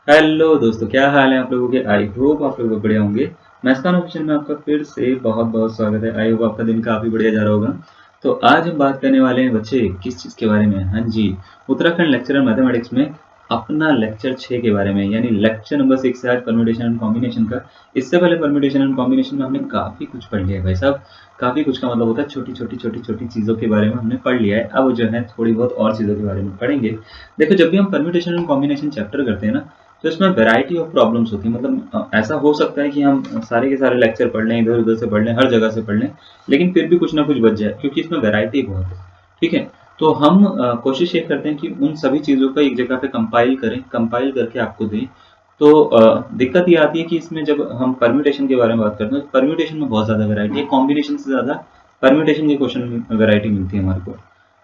Hello दोस्तों, क्या हाल है आप लोगों के। आई होप आप लोग बढ़िया होंगे। मैस्कान ऑफिशियल में आपका फिर से बहुत बहुत स्वागत है। आई होप आपका दिन काफ़ी बढ़िया जा रहा होगा। तो आज हम बात करने वाले हैं बच्चे किस चीज़ के बारे में। हाँ जी, उत्तराखंड लेक्चरर मैथमेटिक्स में अपना लेक्चर 6 के बारे में, यानी लेक्चर नंबर 6 है आज परम्यूटेशन एंड कॉम्बिनेशन का। इससे पहले परम्यूटेशन एंड कॉम्बिनेशन में हमने काफ़ी कुछ पढ़ लिया है भाई साहब। काफ़ी कुछ का मतलब होता है छोटी छोटी छोटी छोटी चीज़ों के बारे में हमने पढ़ लिया है। अब जो है थोड़ी बहुत और चीज़ों के बारे में पढ़ेंगे। देखो, जब भी हम परम्यूटेशन एंड कॉम्बिनेशन चैप्टर करते हैं ना, तो इसमें वैरायटी ऑफ प्रॉब्लम्स होती है। मतलब ऐसा हो सकता है कि हम सारे के सारे लेक्चर पढ़ लें, इधर उधर से पढ़ लें, हर जगह से पढ़ लें, लेकिन फिर भी कुछ ना कुछ बच जाए, क्योंकि इसमें वैरायटी बहुत है। ठीक है, तो हम कोशिश ये करते हैं कि उन सभी चीज़ों को एक जगह पे कंपाइल करें, कंपाइल करके आपको दें। तो दिक्कत ये आती है कि इसमें जब हम परम्यूटेशन के बारे में बात करते हैं, तो परम्यूटेशन में बहुत ज़्यादा वैरायटी है, कॉम्बिनेशन से ज़्यादा परम्यूटेशन के क्वेश्चन में वैरायटी मिलती है हमारे को।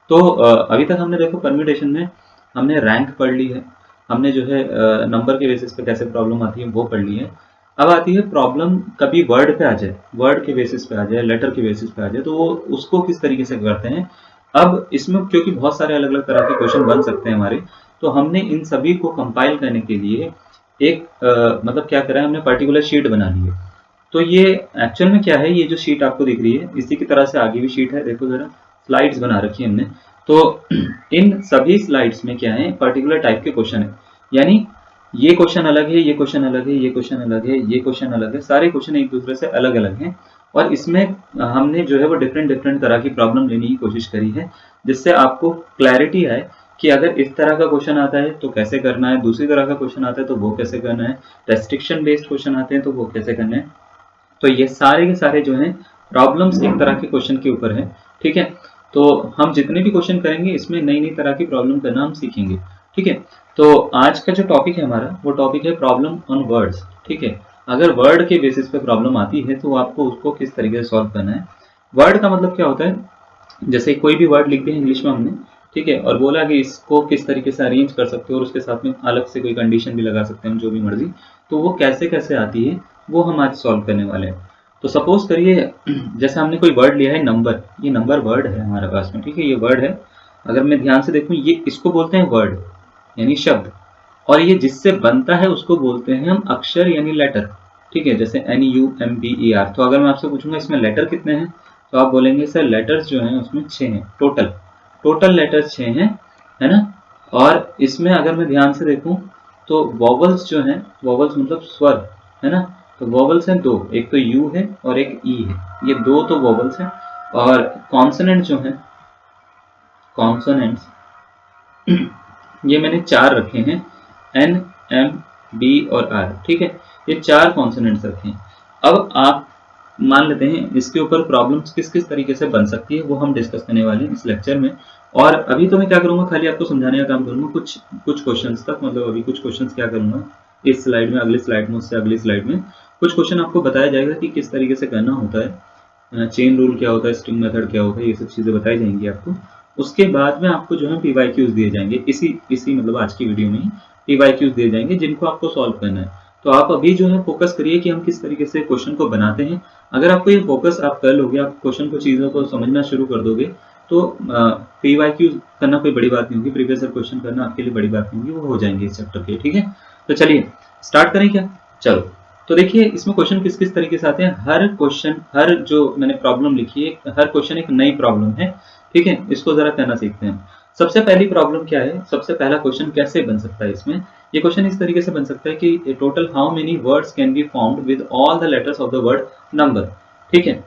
तो अभी तक हमने देखो परम्यूटेशन में हमने रैंक पढ़ ली है, हमने जो है नंबर के बेसिस पे कैसे प्रॉब्लम आती है वो पढ़ ली है। अब आती है प्रॉब्लम कभी वर्ड पे आ जाए, वर्ड के बेसिस पे आ जाए, लेटर के बेसिस पे आ जाए, तो वो उसको किस तरीके से करते हैं। अब इसमें क्योंकि बहुत सारे अलग अलग तरह के क्वेश्चन बन सकते हैं हमारे, तो हमने इन सभी को कंपाइल करने के लिए एक मतलब क्या करा है, हमने पर्टिकुलर शीट बना ली है। तो ये एक्चुअल में क्या है, ये जो शीट आपको दिख रही है इसी की तरह से आगे भी शीट है, देखो जरा, स्लाइड्स बना रखी है हमने। तो इन सभी स्लाइड्स में क्या है, पर्टिकुलर टाइप के क्वेश्चन है। यानी ये क्वेश्चन अलग है, ये क्वेश्चन अलग है, ये क्वेश्चन अलग है, ये क्वेश्चन अलग है, सारे क्वेश्चन एक दूसरे से अलग अलग हैं। और इसमें हमने जो है वो डिफरेंट डिफरेंट तरह की प्रॉब्लम लेने की कोशिश करी है, जिससे आपको क्लैरिटी आए कि अगर इस तरह का क्वेश्चन आता है तो कैसे करना है, दूसरी तरह का क्वेश्चन आता है तो वो कैसे करना है, रेस्ट्रिक्शन बेस्ड क्वेश्चन आते हैं तो वो कैसे करना है। तो ये सारे के सारे जो हैं प्रॉब्लम्स एक तरह के क्वेश्चन के ऊपर है। ठीक है, तो हम जितने भी क्वेश्चन करेंगे इसमें नई नई तरह की प्रॉब्लम करना हम सीखेंगे। ठीक है, तो आज का जो टॉपिक है हमारा, वो टॉपिक है प्रॉब्लम ऑन वर्ड्स। ठीक है, अगर वर्ड के बेसिस पे प्रॉब्लम आती है तो आपको उसको किस तरीके से सॉल्व करना है। वर्ड का मतलब क्या होता है, जैसे कोई भी वर्ड लिख दिया इंग्लिश में हमने, ठीक है, और बोला कि इसको किस तरीके से अरेंज कर सकते हो, और उसके साथ में अलग से कोई कंडीशन भी लगा सकते हैं हम, जो भी मर्जी। तो वो कैसे कैसे आती है वो हम आज सॉल्व करने वाले हैं। तो सपोज करिए जैसे हमने कोई वर्ड लिया है नंबर, ये नंबर वर्ड है हमारे पास में। ठीक है, ये वर्ड है। अगर मैं ध्यान से देखूं, ये इसको बोलते हैं वर्ड, यानी शब्द। और ये जिससे बनता है उसको बोलते हैं हम अक्षर यानी लेटर। ठीक है, जैसे NUMBER। तो अगर मैं आपसे पूछूंगा इसमें लेटर कितने हैं, तो आप बोलेंगे सर लेटर्स जो हैं उसमें 6 हैं टोटल। टोटल लेटर्स 6 हैं, है ना। और इसमें अगर मैं ध्यान से देखूं तो वॉवल्स जो हैं, वॉवल्स मतलब स्वर, है ना। तो वॉवल्स हैं दो, एक तो यू है और एक ई है, ये दो तो वॉवल्स हैं। और कॉन्सोनेंट जो हैं, कॉन्सोनेंट्स ये मैंने 4 रखे हैं, NMB और R। ठीक है, ये 4 कॉन्सोनेंट्स रखे हैं। अब आप मान लेते हैं इसके ऊपर प्रॉब्लम्स किस किस तरीके से बन सकती है वो हम डिस्कस करने वाले हैं इस लेक्चर में। और अभी तो मैं क्या करूंगा, खाली आपको समझाने का काम करूंगा कुछ कुछ क्वेश्चंस तक। मतलब अभी कुछ क्वेश्चंस क्या करूंगा, इस स्लाइड में, अगली स्लाइड में, उससे अगली स्लाइड में कुछ क्वेश्चन आपको बताया जाएगा कि किस तरीके से करना होता है, चेन रूल क्या होता है, स्ट्रिंग मेथड क्या होता है, ये सब चीज़ें बताई जाएंगी आपको। उसके बाद में आपको जो है PYQs दिए जाएंगे, इसी इसी मतलब आज की वीडियो में ही PYQs दिए जाएंगे जिनको आपको सॉल्व करना है। तो आप अभी जो है फोकस करिए कि हम किस तरीके से क्वेश्चन को बनाते हैं। अगर आपको ये फोकस आप कर लोगे, आप क्वेश्चन को, चीज़ों को समझना शुरू कर दोगे, तो PYQ करना कोई बड़ी बात नहीं होगी, प्रीवियस ईयर क्वेश्चन करना आपके लिए बड़ी बात नहीं होगी, वो हो जाएंगे इस चैप्टर के। ठीक है, तो चलिए स्टार्ट करें क्या। चलो, तो देखिए इसमें क्वेश्चन किस किस तरीके से आते हैं। हर क्वेश्चन, हर जो मैंने प्रॉब्लम लिखी है, हर क्वेश्चन एक नई प्रॉब्लम है। ठीक है, इसको जरा करना सीखते हैं। सबसे पहली प्रॉब्लम क्या है, सबसे पहला क्वेश्चन कैसे बन सकता है इसमें। ये क्वेश्चन इस तरीके से बन सकता है कि total how many words can be formed with all the letters of the word number. ठीक है,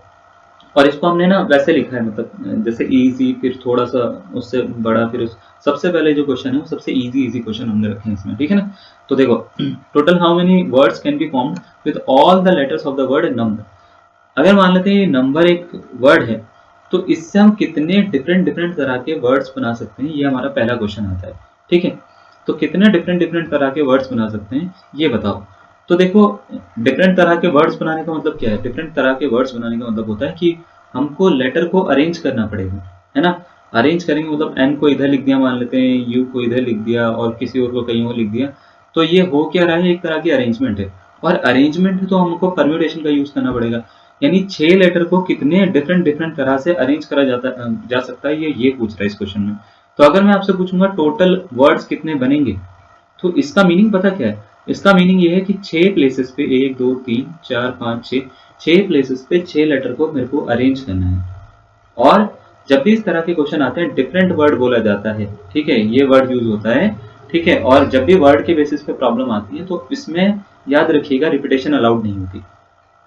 और इसको हमने ना वैसे लिखा है, मतलब जैसे इजी, फिर थोड़ा सा उससे बड़ा, फिर सबसे पहले जो क्वेश्चन है वो सबसे इजी इजी क्वेश्चन हमने रखे हैं इसमें। ठीक है ना, तो देखो total how many words can be formed with all the letters of the word number. अगर मान लेते हैं ये नंबर एक वर्ड है, तो इससे हम कितने डिफरेंट डिफरेंट तरह के वर्ड्स बना सकते हैं, ये हमारा पहला क्वेश्चन आता है। ठीक है, तो कितने डिफरेंट डिफरेंट तरह के वर्ड्स बना सकते हैं ये बताओ। तो देखो, डिफरेंट तरह के वर्ड्स बनाने का मतलब क्या है, डिफरेंट तरह के वर्ड्स बनाने का मतलब होता है कि हमको लेटर को अरेंज करना पड़ेगा, है ना। अरेंज करेंगे मतलब एन को इधर लिख दिया, मान लेते हैं यू को इधर लिख दिया, और किसी और को कहीं और लिख दिया। तो ये हो क्या रहा है, एक तरह की अरेंजमेंट है। और अरेंजमेंट तो हमको परम्यूटेशन का यूज करना पड़ेगा, यानी 6 लेटर को कितने डिफरेंट डिफरेंट तरह से अरेंज करा जा सकता है, ये पूछ रहा है इस क्वेश्चन में। तो अगर मैं आपसे पूछूंगा टोटल वर्ड्स कितने बनेंगे, तो इसका मीनिंग पता क्या है, इसका मीनिंग ये है कि 6 प्लेसेस पे 1 2 3 4 5 6 प्लेसेस पे 6 लेटर को मेरे को अरेंज करना है। और जब भी इस तरह के क्वेश्चन आते हैं डिफरेंट वर्ड बोला जाता है, ठीक है, ये वर्ड यूज होता है, ठीक है। और जब भी वर्ड के बेसिस पे प्रॉब्लम आती है तो इसमें याद रखिएगा रिपीटेशन अलाउड नहीं होती।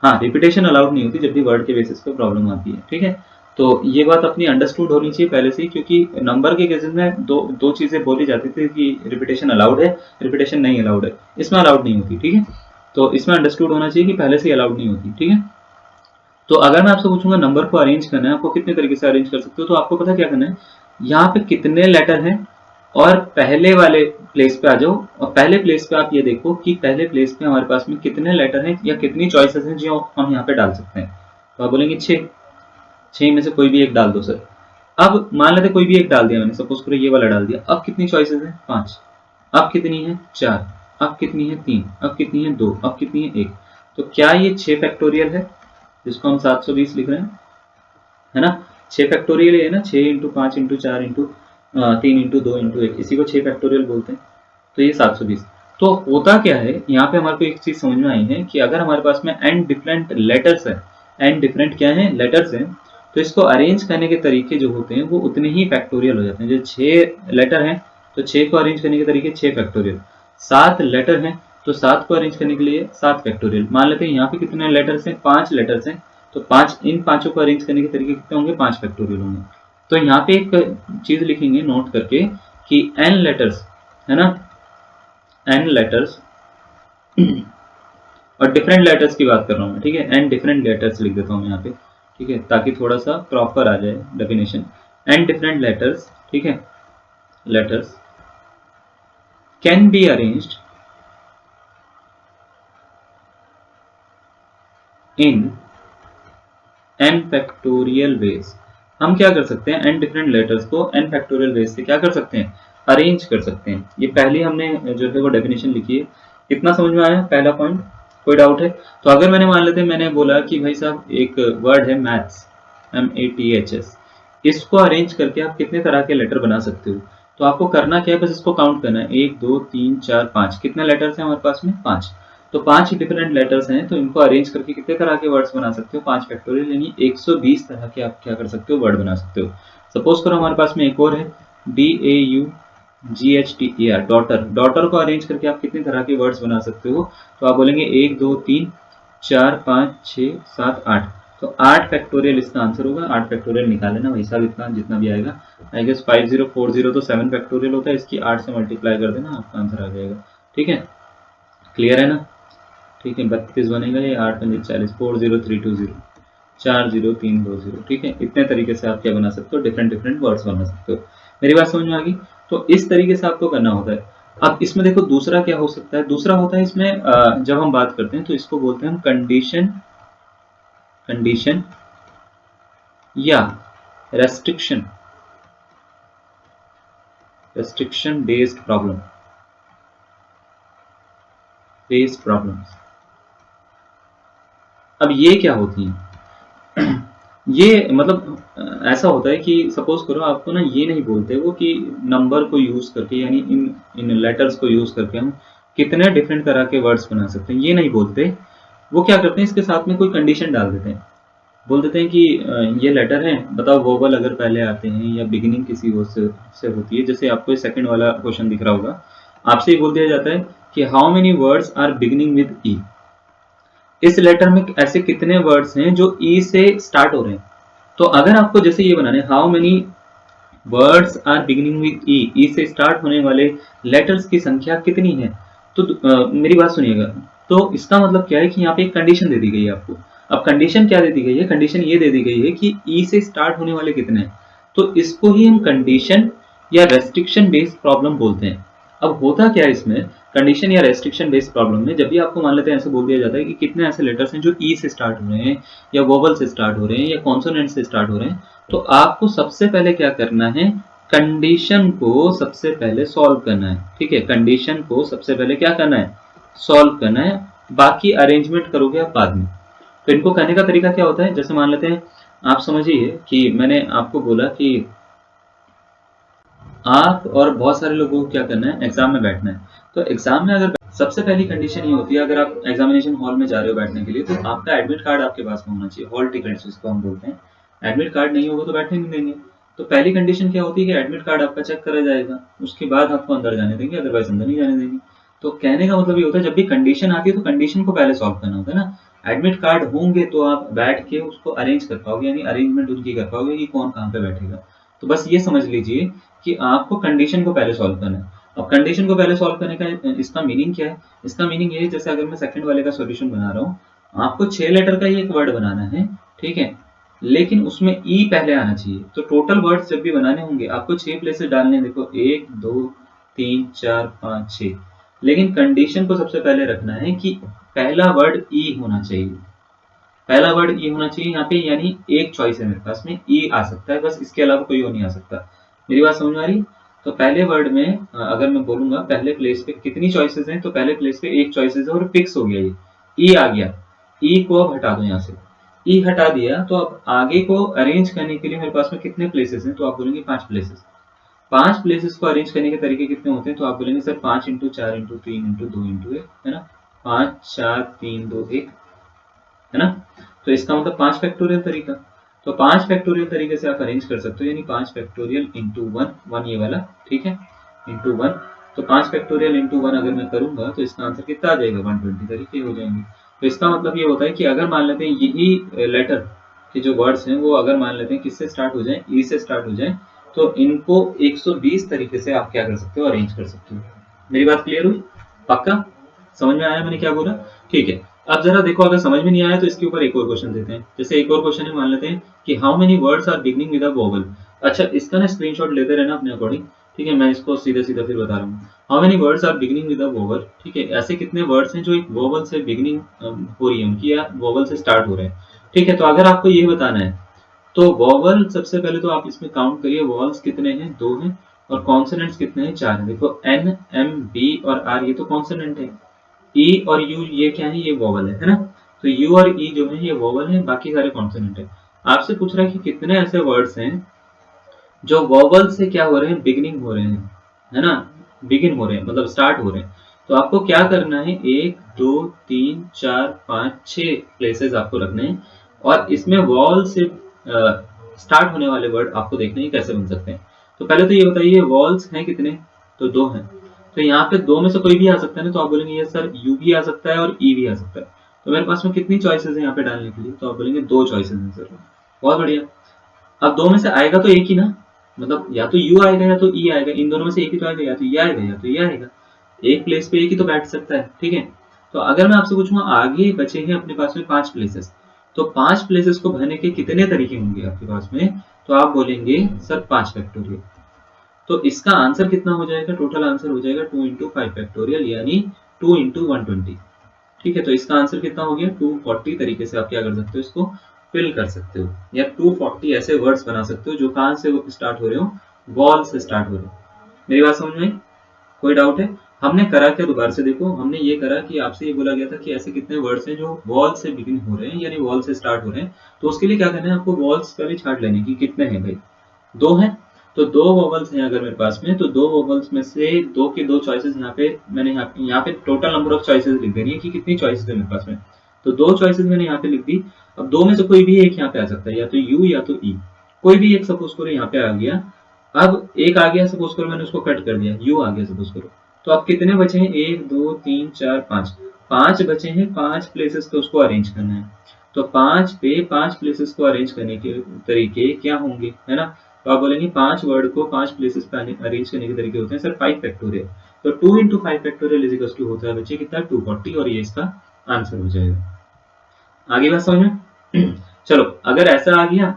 हाँ, रिपीटेशन अलाउड नहीं होती जब भी वर्ड के बेसिस पे प्रॉब्लम आती है, ठीक है। तो ये बात अपनी अंडरस्टूड होनी चाहिए पहले से ही, क्योंकि नंबर के केसेस में दो दो चीजें बोली जाती थी कि रिपीटेशन अलाउड है, रिपीटेशन नहीं अलाउड है, इसमें अलाउड नहीं होती, ठीक है। तो इसमें अंडरस्टूड होना चाहिए कि पहले से ही अलाउड नहीं होती, ठीक है। तो अगर मैं आपसे पूछूंगा नंबर को अरेंज करना है, आपको कितने तरीके से अरेंज कर सकते हो, तो आपको पता क्या करना है, यहाँ पे कितने लेटर हैं और पहले वाले प्लेस पे आ जाओ, और पहले प्लेस पे आप ये देखो कि पहले प्लेस पे हमारे पास में कितने लेटर हैं या कितनी चॉइसेस हैं जो हम यहाँ पे डाल सकते हैं। तो आप बोलेंगे 6, 6 में से कोई भी एक डाल दो सर। अब मान लेते कोई भी एक डाल दिया मैंने, सपोज करो ये वाला डाल दिया, अब कितनी चॉइसेस हैं, 5। अब कितनी है, 4। अब कितनी है, 3। अब कितनी है, 2। अब कितनी है, 1। तो क्या ये 6 फैक्टोरियल है, जिसको हम 720 लिख रहे हैं, है ना। 6 फैक्टोरियल है ना, 6 into 5 into 4 into 3 into 2 into 1, इसी को 6 फैक्टोरियल बोलते हैं। तो ये 720। तो होता क्या है यहाँ पे हमारे को एक चीज समझ में आई है कि अगर हमारे पास में n डिफरेंट लेटर्स है, n डिफरेंट क्या है, लेटर्स हैं, तो इसको अरेंज करने के तरीके जो होते हैं वो उतने ही फैक्टोरियल हो जाते हैं। जो 6 लेटर हैं तो 6 को अरेंज करने के तरीके 6 फैक्टोरियल, 7 लेटर हैं तो 7 को अरेंज करने के लिए 7 फैक्टोरियल। मान लेते हैं यहाँ पे कितने लेटर्स हैं, 5 लेटर्स हैं, तो 5, इन पांचों को अरेंज करने के तरीके कितने होंगे, 5 फैक्टोरियल होंगे। तो यहाँ पे एक चीज लिखेंगे नोट करके कि n लेटर्स, है ना, n लेटर्स और डिफरेंट लेटर्स की बात कर रहा हूँ मैं, ठीक है, n डिफरेंट लेटर्स लिख देता हूँ यहाँ पे, ठीक है, ताकि थोड़ा सा प्रॉपर आ जाए डेफिनेशन। n डिफरेंट लेटर्स, ठीक है, letters can be arranged in n factorial veg. हम क्या कर सकते हैं, n डिफरेंट लेटर्स को n फैक्टोरियल वेज से क्या कर सकते हैं, अरेंज कर सकते हैं। ये पहली हमने जो है वो डेफिनेशन लिखी है। कितना समझ में आया पहला पॉइंट, कोई डाउट है? तो अगर मैंने मान लेते मैंने बोला कि भाई साहब एक वर्ड है मैथ्स, MATHS, इसको अरेंज करके आप कितने तरह के लेटर बना सकते हो। तो आपको करना क्या है, बस इसको काउंट करना है, 1 2 3 4 5, कितने लेटर्स हैं हमारे पास में, 5। तो 5 डिफरेंट लेटर्स हैं, तो इनको अरेंज करके कितने तरह के वर्ड्स बना सकते हो, 5 फैक्टोरियल, यानी 120 तरह के आप क्या कर सकते हो, वर्ड बना सकते हो। सपोज करो हमारे पास में एक और है DAUGHTER, डॉटर, डॉटर को अरेंज करके आप कितनी तरह के वर्ड्स बना सकते हो। तो आप बोलेंगे 1 2 3 4 5 6 7 8, तो 8 फैक्टोरियल इसका आंसर होगा। 8 फैक्टोरियल निकाल लेना भाई साहब, इतना जितना भी आएगा। आई गेस 5040 तो 7 फैक्टोरियल होता है, इसकी 8 से मल्टीप्लाई कर देना, आपका आंसर आ जाएगा, ठीक है, क्लियर है ना। ठीक है, 32 बनेगा, ये 8 5 40, 40320, 40320, ठीक है। इतने तरीके से आप क्या बना सकते हो, डिफरेंट डिफरेंट वर्ड्स बना सकते हो। मेरी बात समझ में आ गई? तो इस तरीके से आपको करना होता है। अब इसमें देखो दूसरा क्या हो सकता है, दूसरा होता है इसमें जब हम बात करते हैं तो इसको बोलते हैं हम कंडीशन, कंडीशन या restriction, restriction based problem, based problems. अब ये क्या होती हैं ये मतलब ऐसा होता है कि सपोज करो आपको ना ये नहीं बोलते वो कि नंबर को यूज करके, यानी इन इन लेटर्स को यूज करके हम कितने डिफरेंट तरह के वर्ड्स बना सकते हैं, ये नहीं बोलते। वो क्या करते हैं, इसके साथ में कोई कंडीशन डाल देते हैं, बोल देते हैं कि ये लेटर है, बताओ वोवल अगर पहले आते हैं या बिगिनिंग किसी वो से होती है। जैसे आपको सेकंड वाला क्वेश्चन दिख रहा होगा, आपसे ये बोल दिया जाता है कि how many words are beginning with E. इस लेटर में ऐसे कितने वर्ड्स हैं जो ई से स्टार्ट हो रहे हैं। तो अगर आपको जैसे ये बनाने, how many words are beginning with E, E से स्टार्ट होने वाले लेटर्स की संख्या कितनी है, तो मेरी बात सुनिएगा। तो इसका मतलब क्या है कि यहाँ पे एक कंडीशन दे दी गई है आपको। अब कंडीशन क्या दे दी गई है, कंडीशन ये दे दी गई है कि ई से स्टार्ट होने वाले कितने हैं। तो इसको ही हम कंडीशन या रेस्ट्रिक्शन बेस्ड प्रॉब्लम बोलते हैं। अब होता क्या है इसमें, कंडीशन या रेस्ट्रिक्शन बेस्ड प्रॉब्लम में जब भी आपको मान लेते हैं ऐसे बोल दिया जाता है कि कितने ऐसे लेटर्स हैं जो ई से स्टार्ट हो रहे हैं या वोवल से स्टार्ट हो रहे हैं या कॉन्सोनेंट से स्टार्ट हो रहे हैं, तो आपको सबसे पहले क्या करना है, कंडीशन को सबसे पहले सॉल्व करना है, ठीक है। कंडीशन को सबसे पहले क्या करना है, सॉल्व करना है, बाकी अरेंजमेंट करोगे आप बाद में। तो इनको करने का तरीका क्या होता है, जैसे मान लेते हैं आप समझिए कि मैंने आपको बोला कि आप और बहुत सारे लोगों को क्या करना है, एग्जाम में बैठना है। तो एग्जाम में अगर सबसे पहली कंडीशन ये होती है, अगर आप एग्जामिनेशन हॉल में जा रहे हो बैठने के लिए, तो आपका एडमिट कार्ड आपके पास में होना चाहिए, हॉल टिकट जिसको हम बोलते हैं। एडमिट कार्ड नहीं होगा तो बैठने नहीं देंगे। तो पहली कंडीशन क्या होती है कि एडमिट कार्ड आपका चेक करा जाएगा, उसके बाद आपको अंदर जाने देंगे, अदरवाइज अंदर नहीं जाने देंगे। तो कहने का मतलब ये होता है, जब भी कंडीशन आती है तो कंडीशन को पहले सॉल्व करना होता है ना। एडमिट कार्ड होंगे तो आप बैठ के उसको अरेंज कर पाओगे, यानी अरेंजमेंट उनकी कर पाओगे कि कौन कहाँ पे बैठेगा। तो बस ये समझ लीजिए कि आपको कंडीशन को पहले सॉल्व करना है। अब कंडीशन को पहले सॉल्व करने का इसका मीनिंग क्या है? इसका मीनिंग ये है, जैसे अगर मैं सेकंड वाले का सॉल्यूशन बना रहा हूँ, आपको 6 लेटर का ही एक वर्ड बनाना है, ठीक है, लेकिन उसमें ई पहले आना चाहिए। तो टोटल वर्ड्स जब भी बनाने होंगे आपको 6 प्लेसेस डालने हैं, देखो 1 2 3 4 5 6। लेकिन कंडीशन को सबसे पहले रखना है कि पहला वर्ड ई होना चाहिए। पहला वर्ड ई होना चाहिए यहाँ पे, यानी एक चॉइस है मेरे पास में, ई आ सकता है, बस इसके अलावा कोई और नहीं आ सकता। मेरी बात समझ में आ रही? तो पहले वर्ड में अगर मैं बोलूंगा पहले प्लेस पे कितनी चॉइसेस हैं, तो पहले प्लेस पे एक चॉइसेस है और फिक्स हो गया, ये ई आ गया। ई को अब हटा दो यहाँ से। ई हटा दिया तो अब आगे को अरेंज करने के लिए मेरे पास में कितने प्लेसेस हैं, तो आप बोलेंगे 5 प्लेसेस। 5 प्लेसेस को अरेंज करने के तरीके कितने होते हैं, तो आप बोलेंगे sir 5 into 4 into 3 into 2 into 1, है ना। 5 4 3 2 1, है ना। तो इसका मतलब 5 फैक्टोरियल तरीका। तो 5 फैक्टोरियल तरीके से आप अरेंज कर सकते हो, यानी 5 फैक्टोरियल इंटू वन, वन ये वाला, ठीक है, इंटू वन। तो 5 फैक्टोरियल इंटू वन अगर मैं करूंगा तो इसका आंसर कितना आ जाएगा, 120 तरीके हो जाएंगे। तो इसका मतलब ये होता है कि अगर मान लेते हैं यही लेटर के जो वर्ड्स हैं वो अगर मान लेते हैं किससे स्टार्ट हो जाए, ई से स्टार्ट हो जाए, तो इनको 120 तरीके से आप क्या कर सकते हो, अरेंज कर सकते हो। मेरी बात क्लियर हुई? पक्का समझ में आया मैंने क्या बोला? ठीक है। अब जरा देखो, अगर समझ में नहीं आया तो इसके ऊपर एक और क्वेश्चन देते हैं। जैसे एक और क्वेश्चन है, मान लेते हैं कि how many words are beginning with a vowel. अच्छा, इसका ना स्क्रीनशॉट लेते रहना अपने अकॉर्डिंग, ठीक है, मैं इसको सीधे सीधा फिर बता रहा हूँ। How many words are beginning with a vowel, ठीक है, ऐसे कितने वर्ड्स हैं जो एक वोवल से बिगनिंग हो रही है उनकी, या वोवल से स्टार्ट हो रहे हैं। ठीक है, तो अगर आपको ये बताना है तो वोवल सबसे पहले तो आप इसमें काउंट करिए, वॉवल्स कितने हैं, 2 हैं, और कॉन्सोनेंट्स कितने हैं, 4 हैं। देखो एन एम बी और आर ये तो कॉन्सोनेंट है, ई और यू ये क्या है, ये वोवल है ना। तो यू और ई जो है ये वोवल है, बाकी सारे कॉन्सोनेंट है। आपसे पूछ रहा है कि कितने ऐसे वर्ड्स हैं जो वोवल से क्या हो रहे हैं, बिगिनिंग हो रहे हैं, है ना, बिगिन हो रहे हैं मतलब स्टार्ट हो रहे हैं। तो आपको क्या करना है, 1 2 3 4 5 6 प्लेसेस आपको रखने हैं, और इसमें वॉल से स्टार्ट होने वाले वर्ड आपको देखने हैं कैसे बन सकते हैं। तो पहले तो ये बताइए वॉल्स हैं कितने, तो 2 हैं। तो यहाँ पे 2 में से कोई भी आ सकता है ना, तो आप बोलेंगे ये सर यू भी आ सकता है और ई भी आ सकता है। तो मेरे पास में कितनी चॉइसेस है यहाँ पे डालने के लिए, तो आप बोलेंगे 2 चॉइसेस हैं सर। बहुत बढ़िया। अब 2 में से आएगा तो एक ही ना, मतलब या तो यू आएगा या तो ई आएगा, इन दोनों में से एक ही तो आएगा, या तो ये आएगा या तो ये आएगा। एक प्लेस पे एक ही तो बैठ सकता है, ठीक है। तो अगर मैं आपसे पूछूंगा आगे बचे हैं अपने पास में 5 प्लेसेस, तो 5 प्लेसेस को भरने के कितने तरीके होंगे आपके पास में, तो आप बोलेंगे सर 5 फैक्टोरियल। तो इसका आंसर कितना हो जाएगा, टोटल आंसर हो जाएगा 2 इंटू 5 फैक्टोरियल, यानी 2 इंटू 120। ठीक है, तो इसका आंसर कितना हो गया, 240 तरीके से आप क्या कर सकते हो, इसको फिल कर सकते हो, या 240 ऐसे वर्ड्स बना सकते हो जो कहां से स्टार्ट हो रहे हो, वॉल से स्टार्ट हो रहे हो। मेरी बात समझ में आई? कोई डाउट है? हमने करा क्या, दोबारा से देखो, हमने ये करा कि आपसे ये बोला गया था कि ऐसे कितने वर्ड्स हैं जो वॉल से बिगिन हो रहे हैं, यानी वॉल से स्टार्ट हो रहे हैं। तो उसके लिए क्या करना है, आपको वॉल्स पहले छाट लेने की, कितने हैं भाई, 2 हैं। तो 2 वोवल्स हैं अगर मेरे पास में, तो 2 वोवल्स में से 2 के 2 चॉइसेस यहाँ पे मैंने यहाँ पे टोटल नंबर ऑफ चॉइसेस लिख देनी है कि कितनी चॉइसेस है मेरे पास में। तो 2 चॉइसेस मैंने यहाँ पे लिख दी। अब 2 में से कोई भी एक यहाँ पे आ सकता है, या तो यू या तो ई, कोई भी एक सपोज करो यहाँ पे आ गया। अब एक आ गया, सपोज करो मैंने उसको कट कर दिया, यू आ गया सपोज करो। तो अब कितने बचे हैं, 1 2 3 4 5, 5 बचे हैं, 5 प्लेसेस पे उसको अरेंज करना है। तो 5 पे 5 प्लेसेस को अरेंज करने के तरीके क्या होंगे, है ना। तो आप बोलेंगे 5 वर्ड को 5 प्लेसेस पे अरेंज करने के तरीके होते हैं सर 5 फैक्टोरियल। तो 2 into 5 factorial is equal to होता है बच्चे कितना, 240, और ये इसका आंसर हो जाएगा। आगे बात समझ में? चलो, अगर ऐसा आ गया,